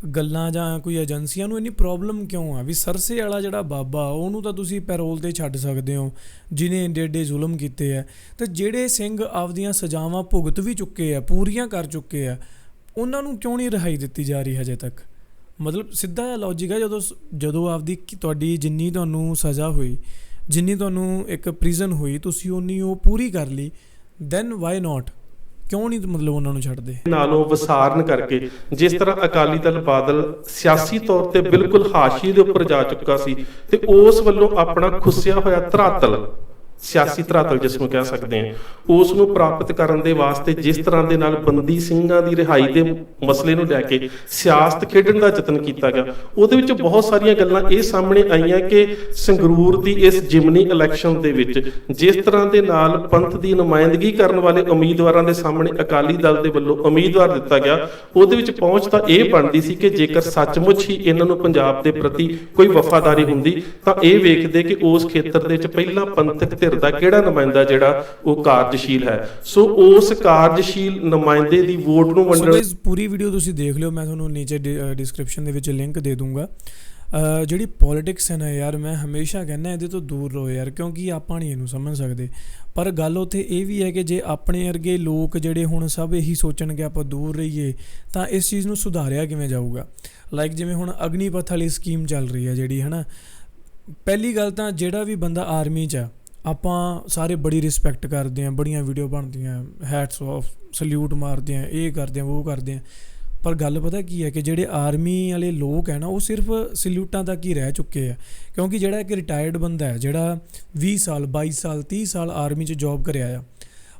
ਗੱਲਾਂ ਜਾਂ ਕੋਈ ਏਜੰਸੀਆਂ ਨੂੰ ਇੰਨੀ ਪ੍ਰੋਬਲਮ ਕਿਉਂ ਆ ਵੀ ਸਰਸੇ ਵਾਲਾ ਜਿਹੜਾ ਬਾਬਾ ਉਹਨੂੰ ਤਾਂ ਤੁਸੀਂ ਪੈਰੋਲ ਤੇ ਛੱਡ ਸਕਦੇ ਹੋ ਜਿਹਨੇ ਏਡੇ ਏਡੇ ਜ਼ੁਲਮ ਕੀਤੇ ਆ, ਤੇ ਜਿਹੜੇ ਸਿੰਘ ਆਪਦੀਆਂ ਸਜ਼ਾਵਾਂ ਭੁਗਤ ਵੀ ਚੁੱਕੇ ਆ, ਪੂਰੀਆਂ ਕਰ ਚੁੱਕੇ ਆ, ਉਹਨਾਂ ਨੂੰ ਕਿਉਂ ਨਹੀਂ ਰਿਹਾਈ ਦਿੱਤੀ ਜਾ ਰਹੀ ਹਜੇ ਤੱਕ? ਮਤਲਬ ਸਿੱਧਾ ਜਿਹਾ ਲੌਜਿਕ ਹੈ, ਜਦੋਂ ਆਪਦੀ ਤੁਹਾਡੀ ਜਿੰਨੀ ਤੁਹਾਨੂੰ ਸਜ਼ਾ ਹੋਈ, ਜਿੰਨੀ ਤੁਹਾਨੂੰ ਇੱਕ ਪ੍ਰਿਜ਼ਨ ਹੋਈ, ਤੁਸੀਂ ਉਨੀ ਉਹ ਪੂਰੀ ਕਰ ਲਈ, ਦੈਨ ਵਾਈ ਨਾਟ, ਕਿਉਂ ਨਹੀਂ ਮਤਲਬ ਉਹਨਾਂ ਨੂੰ ਛੱਡਦੇ? ਨਾਲੋਂ ਵਿਸਾਰਨ ਕਰਕੇ ਜਿਸ ਤਰ੍ਹਾਂ ਅਕਾਲੀ ਦਲ ਬਾਦਲ ਸਿਆਸੀ ਤੌਰ ਤੇ ਬਿਲਕੁਲ ਹਾਸ਼ੀਏ ਦੇ ਉੱਪਰ ਜਾ ਚੁੱਕਾ ਸੀ ਤੇ ਉਸ ਵੱਲੋਂ ਆਪਣਾ ਖੁੱਸਿਆ ਹੋਇਆ ਧਰਾਤਲ, ਸਿਆਸੀ ਧਰਾਤਲ ਜਿਸ ਨੂੰ ਕਹਿ ਸਕਦੇ ਹਾਂ, ਉਸ ਨੂੰ ਪ੍ਰਾਪਤ ਕਰਨ ਦੇ ਵਾਸਤੇ ਜਿਸ ਤਰ੍ਹਾਂ ਦੇ ਨਾਲ ਬੰਦੀ ਸਿੰਘਾਂ ਦੀ ਰਿਹਾਈ ਦੇ ਮਸਲੇ ਨੂੰ ਲੈ ਕੇ ਸਿਆਸਤ ਖੇਡਣ ਦਾ ਯਤਨ ਕੀਤਾ ਗਿਆ, ਉਹਦੇ ਵਿੱਚ ਬਹੁਤ ਸਾਰੀਆਂ ਗੱਲਾਂ ਇਹ ਸਾਹਮਣੇ ਆਈਆਂ ਕਿ ਸੰਗਰੂਰ ਦੀ ਇਸ ਜਿਮਨੀ ਇਲੈਕਸ਼ਨ ਦੇ ਵਿੱਚ ਜਿਸ ਤਰ੍ਹਾਂ ਦੇ ਨਾਲ ਪੰਥ ਦੀ ਨੁਮਾਇੰਦਗੀ ਕਰਨ ਵਾਲੇ ਉਮੀਦਵਾਰਾਂ ਦੇ ਸਾਹਮਣੇ ਅਕਾਲੀ ਦਲ ਦੇ ਵੱਲੋਂ ਉਮੀਦਵਾਰ ਦਿੱਤਾ ਗਿਆ, ਉਹਦੇ ਵਿੱਚ ਪਹੁੰਚ ਤਾਂ ਇਹ ਬਣਦੀ ਸੀ ਕਿ ਜੇਕਰ ਸੱਚਮੁੱਚ ਹੀ ਇਹਨਾਂ ਨੂੰ ਪੰਜਾਬ ਦੇ ਪ੍ਰਤੀ ਕੋਈ ਵਫਾਦਾਰੀ ਹੁੰਦੀ ਤਾਂ ਇਹ ਵੇਖਦੇ ਕਿ ਉਸ ਖੇਤਰ ਦੇ ਵਿੱਚ ਪਹਿਲਾਂ ਪੰਥਕ ਦਾ ਕਿਹੜਾ ਨੁਮਾਇੰਦਾ ਜਿਹੜਾ ਉਹ ਕਾਰਜਸ਼ੀਲ ਹੈ। ਸੋ ਉਸ ਕਾਰਜਸ਼ੀਲ ਨੁਮਾਇੰਦੇ ਦੀ ਵੋਟ ਨੂੰ ਵੰਡਣ। ਪੂਰੀ ਵੀਡੀਓ ਤੁਸੀਂ ਦੇਖ ਲਿਓ, ਮੈਂ ਤੁਹਾਨੂੰ ਨੀਚੇ ਡਿਸਕ੍ਰਿਪਸ਼ਨ ਦੇ ਵਿੱਚ ਲਿੰਕ ਦੇ ਦੂੰਗਾ। ਜਿਹੜੀ ਪੋਲੀਟਿਕਸ ਹੈ ਨਾ ਯਾਰ, ਮੈਂ ਹਮੇਸ਼ਾ ਕਹਿੰਦਾ ਇਹਦੇ ਤੋਂ ਦੂਰ ਰਹੋ ਯਾਰ, ਕਿਉਂਕਿ ਆਪਾਂ ਨਹੀਂ ਇਹਨੂੰ ਸਮਝ ਸਕਦੇ। ਪਰ ਗੱਲ ਉੱਥੇ ਇਹ ਵੀ ਹੈ ਕਿ ਜੇ ਆਪਣੇ ਵਰਗੇ ਲੋਕ ਜਿਹੜੇ ਹੁਣ ਸਭ ਇਹੀ ਸੋਚਣ ਕਿ ਆਪਾਂ ਦੂਰ ਰਹੀਏ ਤਾਂ ਇਸ ਚੀਜ਼ ਨੂੰ ਸੁਧਾਰਿਆ ਕਿਵੇਂ ਜਾਊਗਾ? ਲਾਈਕ ਜਿਵੇਂ ਹੁਣ ਅਗਨੀਪਥ ਵਾਲੀ ਸਕੀਮ ਚੱਲ ਰਹੀ ਹੈ ਜਿਹੜੀ, ਹੈ ਨਾ, ਪਹਿਲੀ ਗੱਲ ਤਾਂ ਜਿਹੜਾ ਵੀ ਬੰਦਾ ਆਰਮੀ 'ਚ ਆ ਆਪਾਂ ਸਾਰੇ ਬੜੀ ਰਿਸਪੈਕਟ ਕਰਦੇ ਹਾਂ, ਬੜੀਆਂ ਵੀਡੀਓ ਬਣਦੀਆਂ, ਹੈਟਸ ਆਫ, ਸਲਿਊਟ ਮਾਰਦੇ ਹਾਂ, ਇਹ ਕਰਦੇ ਹਾਂ, ਉਹ ਕਰਦੇ ਹਾਂ। ਪਰ ਗੱਲ ਪਤਾ ਕੀ ਹੈ ਕਿ ਜਿਹੜੇ ਆਰਮੀ ਵਾਲੇ ਲੋਕ ਹੈ ਨਾ ਉਹ ਸਿਰਫ ਸਲਿਊਟਾਂ ਤੱਕ ਹੀ ਰਹਿ ਚੁੱਕੇ ਆ, ਕਿਉਂਕਿ ਜਿਹੜਾ ਇੱਕ ਰਿਟਾਇਰਡ ਬੰਦਾ ਹੈ ਜਿਹੜਾ 20 ਸਾਲ 22 ਸਾਲ 30 ਸਾਲ ਆਰਮੀ 'ਚ ਜੋਬ ਕਰਿਆ ਆ,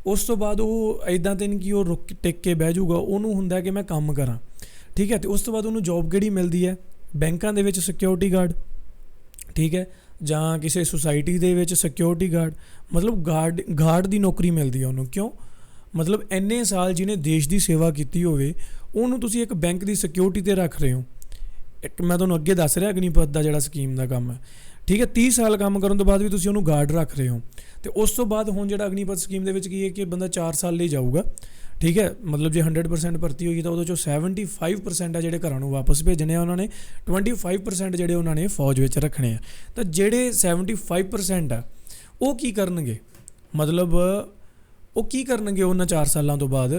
ਉਸ ਤੋਂ ਬਾਅਦ ਉਹ ਇੱਦਾਂ ਤਾਂ ਨਹੀਂ ਕਿ ਉਹ ਰੁਕ ਟਿਕ ਕੇ ਬਹਿ ਜਾਊਗਾ, ਉਹਨੂੰ ਹੁੰਦਾ ਕਿ ਮੈਂ ਕੰਮ ਕਰਾਂ, ਠੀਕ ਹੈ। ਅਤੇ ਉਸ ਤੋਂ ਬਾਅਦ ਉਹਨੂੰ ਜੋਬ ਕਿਹੜੀ ਮਿਲਦੀ ਹੈ? ਬੈਂਕਾਂ ਦੇ ਵਿੱਚ ਸਿਕਿਉਰਿਟੀ ਗਾਰਡ, ਠੀਕ ਹੈ। ਜਾਂ ਕਿਸੇ ਸੁਸਾਇਟੀ ਦੇ ਵਿੱਚ ਸਿਕਿਉਰਿਟੀ ਗਾਰਡ, ਮਤਲਬ ਗਾਰਡ ਦੀ ਨੌਕਰੀ ਮਿਲਦੀ ਹੈ ਉਹਨੂੰ। ਕਿਉਂ? ਮਤਲਬ ਇੰਨੇ ਸਾਲ ਜਿਹਨੇ ਦੇਸ਼ ਦੀ ਸੇਵਾ ਕੀਤੀ ਹੋਵੇ ਉਹਨੂੰ ਤੁਸੀਂ ਇੱਕ ਬੈਂਕ ਦੀ ਸਿਕਿਉਰਿਟੀ 'ਤੇ ਰੱਖ ਰਹੇ ਹੋ। ਇੱਕ ਮੈਂ ਤੁਹਾਨੂੰ ਅੱਗੇ ਦੱਸ ਰਿਹਾ ਅਗਨੀਪਥ ਦਾ ਜਿਹੜਾ ਸਕੀਮ ਦਾ ਕੰਮ ਹੈ, ਠੀਕ ਹੈ, 30 ਸਾਲ ਕੰਮ ਕਰਨ ਤੋਂ ਬਾਅਦ ਵੀ ਤੁਸੀਂ ਉਹਨੂੰ ਗਾਰਡ ਰੱਖ ਰਹੇ ਹੋ। ਅਤੇ ਉਸ ਤੋਂ ਬਾਅਦ ਹੁਣ ਜਿਹੜਾ ਅਗਨੀਪਥ ਸਕੀਮ ਦੇ ਵਿੱਚ ਕੀ ਹੈ ਕਿ ਬੰਦਾ 4 ਸਾਲ ਲਈ ਜਾਊਗਾ, ਠੀਕ ਹੈ। ਮਤਲਬ ਜੇ 100% ਭਰਤੀ ਹੋਈ ਤਾਂ ਉਹਦੇ 'ਚੋਂ 75% ਆ ਜਿਹੜੇ ਘਰਾਂ ਨੂੰ ਵਾਪਸ ਭੇਜਣੇ ਆ ਉਹਨਾਂ ਨੇ, 25% ਜਿਹੜੇ ਉਹਨਾਂ ਨੇ ਫੌਜ ਵਿੱਚ ਰੱਖਣੇ ਆ। ਤਾਂ ਜਿਹੜੇ 75% ਆ ਉਹ ਕੀ ਕਰਨਗੇ? ਮਤਲਬ ਉਹ ਕੀ ਕਰਨਗੇ ਉਹਨਾਂ 4 ਸਾਲਾਂ ਤੋਂ ਬਾਅਦ?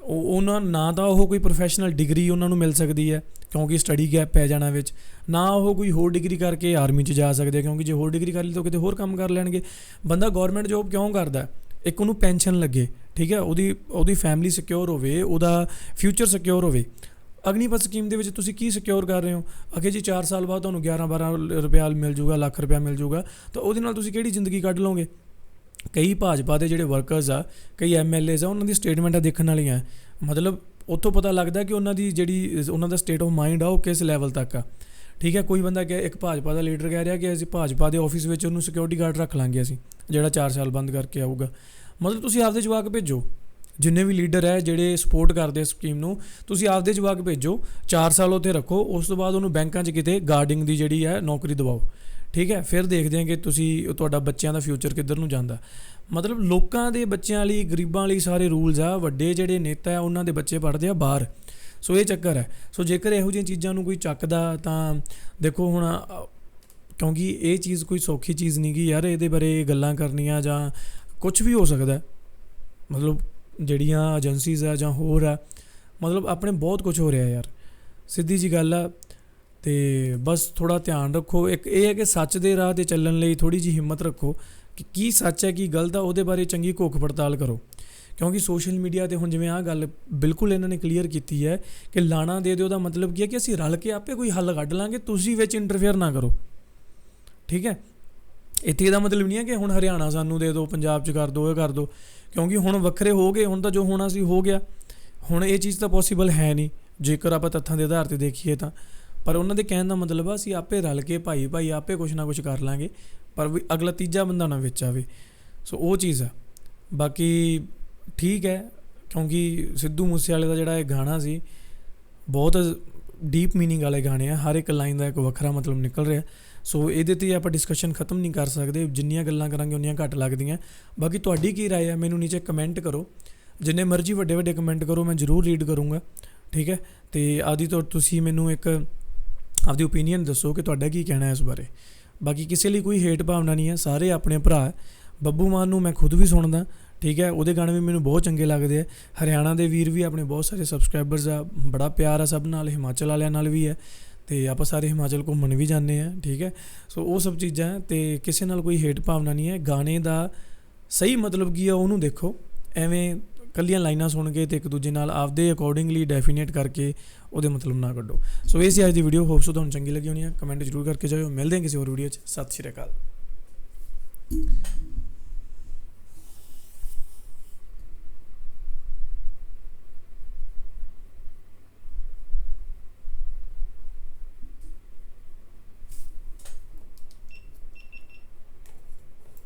ਉਹਨਾਂ ਨਾ ਤਾਂ ਉਹ ਕੋਈ ਪ੍ਰੋਫੈਸ਼ਨਲ ਡਿਗਰੀ ਉਹਨਾਂ ਨੂੰ ਮਿਲ ਸਕਦੀ ਹੈ ਕਿਉਂਕਿ ਸਟੱਡੀ ਗੈਪ ਪੈ ਜਾਣਾ ਵਿੱਚ, ਨਾ ਉਹ ਕੋਈ ਹੋਰ ਡਿਗਰੀ ਕਰਕੇ ਆਰਮੀ 'ਚ ਜਾ ਸਕਦੇ ਕਿਉਂਕਿ ਜੇ ਹੋਰ ਡਿਗਰੀ ਕਰ ਲਈ ਤਾਂ ਕਿਤੇ ਹੋਰ ਕੰਮ ਕਰ ਲੈਣਗੇ। ਬੰਦਾ ਗੌਰਮੈਂਟ ਜੋਬ ਕਿਉਂ ਕਰਦਾ? ਇੱਕ ਉਹਨੂੰ ਪੈਨਸ਼ਨ ਲੱਗੇ, ਠੀਕ ਹੈ, ਉਹਦੀ ਫੈਮਿਲੀ ਸਿਕਿਉਰ ਹੋਵੇ, ਉਹਦਾ ਫਿਊਚਰ ਸਿਕਿਉਰ ਹੋਵੇ। ਅਗਨੀਪਥ ਸਕੀਮ ਦੇ ਵਿੱਚ ਤੁਸੀਂ ਕੀ ਸਿਕਿਉਰ ਕਰ ਰਹੇ ਹੋ? ਅੱਗੇ ਜੀ 4 ਸਾਲ ਬਾਅਦ ਤੁਹਾਨੂੰ 11-12 ਰੁਪਇਆ ਮਿਲ ਜੂਗਾ, ਲੱਖ ਰੁਪਇਆ ਮਿਲ ਜੂਗਾ, ਤਾਂ ਉਹਦੇ ਨਾਲ ਤੁਸੀਂ ਕਿਹੜੀ ਜ਼ਿੰਦਗੀ ਕੱਢ ਲਓਗੇ? ਕਈ ਭਾਜਪਾ ਦੇ ਜਿਹੜੇ ਵਰਕਰਸ ਆ, ਕਈ MLAs ਆ, ਉਹਨਾਂ ਦੀ ਸਟੇਟਮੈਂਟਾਂ ਦੇਖਣ ਵਾਲੀਆਂ। ਮਤਲਬ ਉੱਥੋਂ ਪਤਾ ਲੱਗਦਾ ਕਿ ਉਹਨਾਂ ਦੀ ਜਿਹੜੀ ਉਹਨਾਂ ਦਾ ਸਟੇਟ ਆਫ ਮਾਈਂਡ ਆ ਉਹ ਕਿਸ ਲੈਵਲ ਤੱਕ ਆ, ਠੀਕ ਹੈ। ਕੋਈ ਬੰਦਾ ਇੱਕ ਭਾਜਪਾ ਦਾ ਲੀਡਰ ਕਹਿ ਰਿਹਾ ਕਿ ਅਸੀਂ ਭਾਜਪਾ ਦੇ ਆਫਿਸ ਵਿੱਚ ਉਹਨੂੰ ਸਿਕਿਉਰਿਟੀ ਗਾਰਡ ਰੱਖ ਲਾਂਗੇ ਅਸੀਂ, ਜਿਹੜਾ 4 ਸਾਲ ਬੰਦ ਕਰਕੇ ਆਊਗਾ। ਮਤਲਬ ਤੁਸੀਂ ਆਪਦੇ ਜਵਾਕ ਭੇਜੋ, ਜਿੰਨੇ ਵੀ ਲੀਡਰ ਹੈ ਜਿਹੜੇ ਸਪੋਰਟ ਕਰਦੇ ਸਕੀਮ ਨੂੰ, ਤੁਸੀਂ ਆਪਦੇ ਜਵਾਕ ਭੇਜੋ, 4 ਸਾਲ ਉੱਥੇ ਰੱਖੋ, ਉਸ ਤੋਂ ਬਾਅਦ ਉਹਨੂੰ ਬੈਂਕਾਂ 'ਚ ਕਿਤੇ ਗਾਰਡਿੰਗ ਦੀ ਜਿਹੜੀ ਹੈ ਨੌਕਰੀ ਦਿਵਾਓ, ਠੀਕ ਹੈ। ਫਿਰ ਦੇਖਦੇ ਹਾਂ ਕਿ ਤੁਹਾਡਾ ਬੱਚਿਆਂ ਦਾ ਫਿਊਚਰ ਕਿੱਧਰ ਨੂੰ ਜਾਂਦਾ। ਮਤਲਬ ਲੋਕਾਂ ਦੇ ਬੱਚਿਆਂ ਲਈ, ਗਰੀਬਾਂ ਲਈ ਸਾਰੇ ਰੂਲਸ ਆ। ਵੱਡੇ ਜਿਹੜੇ ਨੇਤਾ ਆ ਉਹਨਾਂ ਦੇ ਬੱਚੇ ਪੜ੍ਹਦੇ ਆ ਬਾਹਰ, ਸੋ ਇਹ ਚੱਕਰ ਹੈ। ਸੋ ਜੇਕਰ ਇਹੋ ਜਿਹੀਆਂ ਚੀਜ਼ਾਂ ਨੂੰ ਕੋਈ ਚੱਕਦਾ ਤਾਂ ਦੇਖੋ ਹੁਣ, ਕਿਉਂਕਿ ਇਹ ਚੀਜ਼ ਕੋਈ ਸੌਖੀ ਚੀਜ਼ ਨਹੀਂ ਗੀ ਯਾਰ, ਇਹਦੇ ਬਾਰੇ ਗੱਲਾਂ ਕਰਨੀਆਂ ਜਾਂ ਕੁਛ ਵੀ ਹੋ ਸਕਦਾ। ਮਤਲਬ ਜਿਹੜੀਆਂ ਏਜੰਸੀਜ਼ ਆ ਜਾਂ ਹੋਰ ਆ, ਮਤਲਬ ਆਪਣੇ ਬਹੁਤ ਕੁਛ ਹੋ ਰਿਹਾ ਯਾਰ, ਸਿੱਧੀ ਜੀ ਗੱਲ ਆ। ਅਤੇ ਬਸ ਥੋੜ੍ਹਾ ਧਿਆਨ ਰੱਖੋ। ਇੱਕ ਇਹ ਹੈ ਕਿ ਸੱਚ ਦੇ ਰਾਹ 'ਤੇ ਚੱਲਣ ਲਈ ਥੋੜ੍ਹੀ ਜਿਹੀ ਹਿੰਮਤ ਰੱਖੋ ਕਿ ਕੀ ਸੱਚ ਹੈ ਕੀ ਗਲਤ ਆ, ਉਹਦੇ ਬਾਰੇ ਚੰਗੀ ਘੋਖ ਪੜਤਾਲ ਕਰੋ। ਕਿਉਂਕਿ ਸੋਸ਼ਲ ਮੀਡੀਆ 'ਤੇ ਹੁਣ ਜਿਵੇਂ ਆਹ ਗੱਲ ਬਿਲਕੁਲ ਇਹਨਾਂ ਨੇ ਕਲੀਅਰ ਕੀਤੀ ਹੈ ਕਿ ਲਾਣਾ ਦੇ ਦਿਓ ਦਾ ਮਤਲਬ ਕੀ ਹੈ ਕਿ ਅਸੀਂ ਰਲ ਕੇ ਆਪੇ ਕੋਈ ਹੱਲ ਕੱਢ ਲਾਂਗੇ, ਤੁਸੀਂ ਵਿੱਚ ਇੰਟਰਫੇਅਰ ਨਾ ਕਰੋ, ਠੀਕ ਹੈ। ਇੱਥੇ ਇਹਦਾ ਮਤਲਬ ਨਹੀਂ ਹੈ ਕਿ ਹੁਣ ਹਰਿਆਣਾ ਸਾਨੂੰ ਦੇ ਦਿਓ, ਪੰਜਾਬ 'ਚ ਕਰ ਦਿਓ, ਇਹ ਕਰ ਦਿਓ, ਕਿਉਂਕਿ ਹੁਣ ਵੱਖਰੇ ਹੋ ਗਏ, ਹੁਣ ਤਾਂ ਜੋ ਹੋਣਾ ਸੀ ਹੋ ਗਿਆ। ਹੁਣ ਇਹ ਚੀਜ਼ ਤਾਂ ਪੋਸੀਬਲ ਹੈ ਨਹੀਂ ਜੇਕਰ ਆਪਾਂ ਤੱਥਾਂ ਦੇ ਆਧਾਰ 'ਤੇ ਦੇਖੀਏ ਤਾਂ। ਪਰ ਉਹਨਾਂ ਦੇ ਕਹਿਣ ਦਾ ਮਤਲਬ ਆ ਅਸੀਂ ਆਪੇ ਰਲ ਕੇ ਭਾਈ ਆਪੇ ਕੁਛ ਨਾ ਕੁਛ ਕਰ ਲਾਂਗੇ, ਪਰ ਵੀ ਅਗਲਾ ਤੀਜਾ ਬੰਦਾ ਨਾ ਵਿੱਚ ਆਵੇ। ਸੋ ਉਹ ਚੀਜ਼ ਆ। ਬਾਕੀ ਠੀਕ ਹੈ, ਕਿਉਂਕਿ ਸਿੱਧੂ ਮੂਸੇਵਾਲੇ ਦਾ ਜਿਹੜਾ ਇਹ ਗਾਣਾ ਸੀ ਬਹੁਤ ਡੀਪ ਮੀਨਿੰਗ ਵਾਲੇ ਗਾਣੇ ਆ, ਹਰ ਇੱਕ ਲਾਈਨ ਦਾ ਇੱਕ ਵੱਖਰਾ ਮਤਲਬ ਨਿਕਲ ਰਿਹਾ। ਸੋ ਇਹਦੇ 'ਤੇ ਆਪਾਂ ਡਿਸਕਸ਼ਨ ਖਤਮ ਨਹੀਂ ਕਰ ਸਕਦੇ, ਜਿੰਨੀਆਂ ਗੱਲਾਂ ਕਰਾਂਗੇ ਉਨੀਆਂ ਘੱਟ ਲੱਗਦੀਆਂ। ਬਾਕੀ ਤੁਹਾਡੀ ਕੀ ਰਾਏ ਹੈ ਮੈਨੂੰ ਨੀਚੇ ਕਮੈਂਟ ਕਰੋ, ਜਿੰਨੇ ਮਰਜ਼ੀ ਵੱਡੇ ਕਮੈਂਟ ਕਰੋ, ਮੈਂ ਜ਼ਰੂਰ ਰੀਡ ਕਰੂੰਗਾ, ਠੀਕ ਹੈ। ਅਤੇ ਆਦਿ ਤੋਂ ਤੁਸੀਂ ਮੈਨੂੰ ਇੱਕ ਆਪਦੀ ਓਪੀਨੀਅਨ ਦੱਸੋ ਕਿ ਤੁਹਾਡਾ ਕੀ ਕਹਿਣਾ ਇਸ ਬਾਰੇ। ਬਾਕੀ ਕਿਸੇ ਲਈ ਕੋਈ ਹੇਟ ਭਾਵਨਾ ਨਹੀਂ ਹੈ, ਸਾਰੇ ਆਪਣੇ ਭਰਾ। ਬੱਬੂ ਮਾਨ ਨੂੰ ਮੈਂ ਖੁਦ ਵੀ ਸੁਣਦਾ, ਠੀਕ ਹੈ, ਉਹਦੇ ਗਾਣੇ ਵੀ ਮੈਨੂੰ ਬਹੁਤ ਚੰਗੇ ਲੱਗਦੇ ਆ। ਹਰਿਆਣਾ ਦੇ ਵੀਰ ਵੀ ਆਪਣੇ ਬਹੁਤ ਸਾਰੇ ਸਬਸਕ੍ਰਾਈਬਰਸ ਆ, ਬੜਾ ਪਿਆਰ ਆ ਸਭ ਨਾਲ, ਹਿਮਾਚਲ ਵਾਲਿਆਂ ਨਾਲ ਵੀ ਹੈ, ਅਤੇ ਆਪਾਂ ਸਾਰੇ ਹਿਮਾਚਲ ਘੁੰਮਣ ਵੀ ਜਾਂਦੇ ਹਾਂ, ਠੀਕ ਹੈ। ਸੋ ਉਹ ਸਭ ਚੀਜ਼ਾਂ, ਅਤੇ ਕਿਸੇ ਨਾਲ ਕੋਈ ਹੇਟ ਭਾਵਨਾ ਨਹੀਂ ਹੈ। ਗਾਣੇ ਦਾ ਸਹੀ ਮਤਲਬ ਕੀ ਆ ਉਹਨੂੰ ਦੇਖੋ, ਐਵੇਂ ਇਕੱਲੀਆਂ ਲਾਈਨਾਂ ਸੁਣ ਕੇ ਅਤੇ ਇੱਕ ਦੂਜੇ ਨਾਲ ਆਪਦੇ ਅਕੋਰਡਿੰਗਲੀ ਡੈਫੀਨੇਟ ਕਰਕੇ ਉਹਦੇ ਮਤਲਬ ਨਾ ਕੱਢੋ। ਸੋ ਇਹ ਸੀ ਅੱਜ ਦੀ ਵੀਡੀਓ, ਹੋਪ ਸੋ ਤੁਹਾਨੂੰ ਚੰਗੀ ਲੱਗੀ ਹੋਣੀ ਹੈ। ਕਮੈਂਟ ਜ਼ਰੂਰ ਕਰਕੇ ਜਾਇਓ। ਮਿਲਦੇ ਹਾਂ ਕਿਸੇ ਹੋਰ ਵੀਡੀਓ 'ਚ। ਸਤਿ ਸ਼੍ਰੀ ਅਕਾਲ।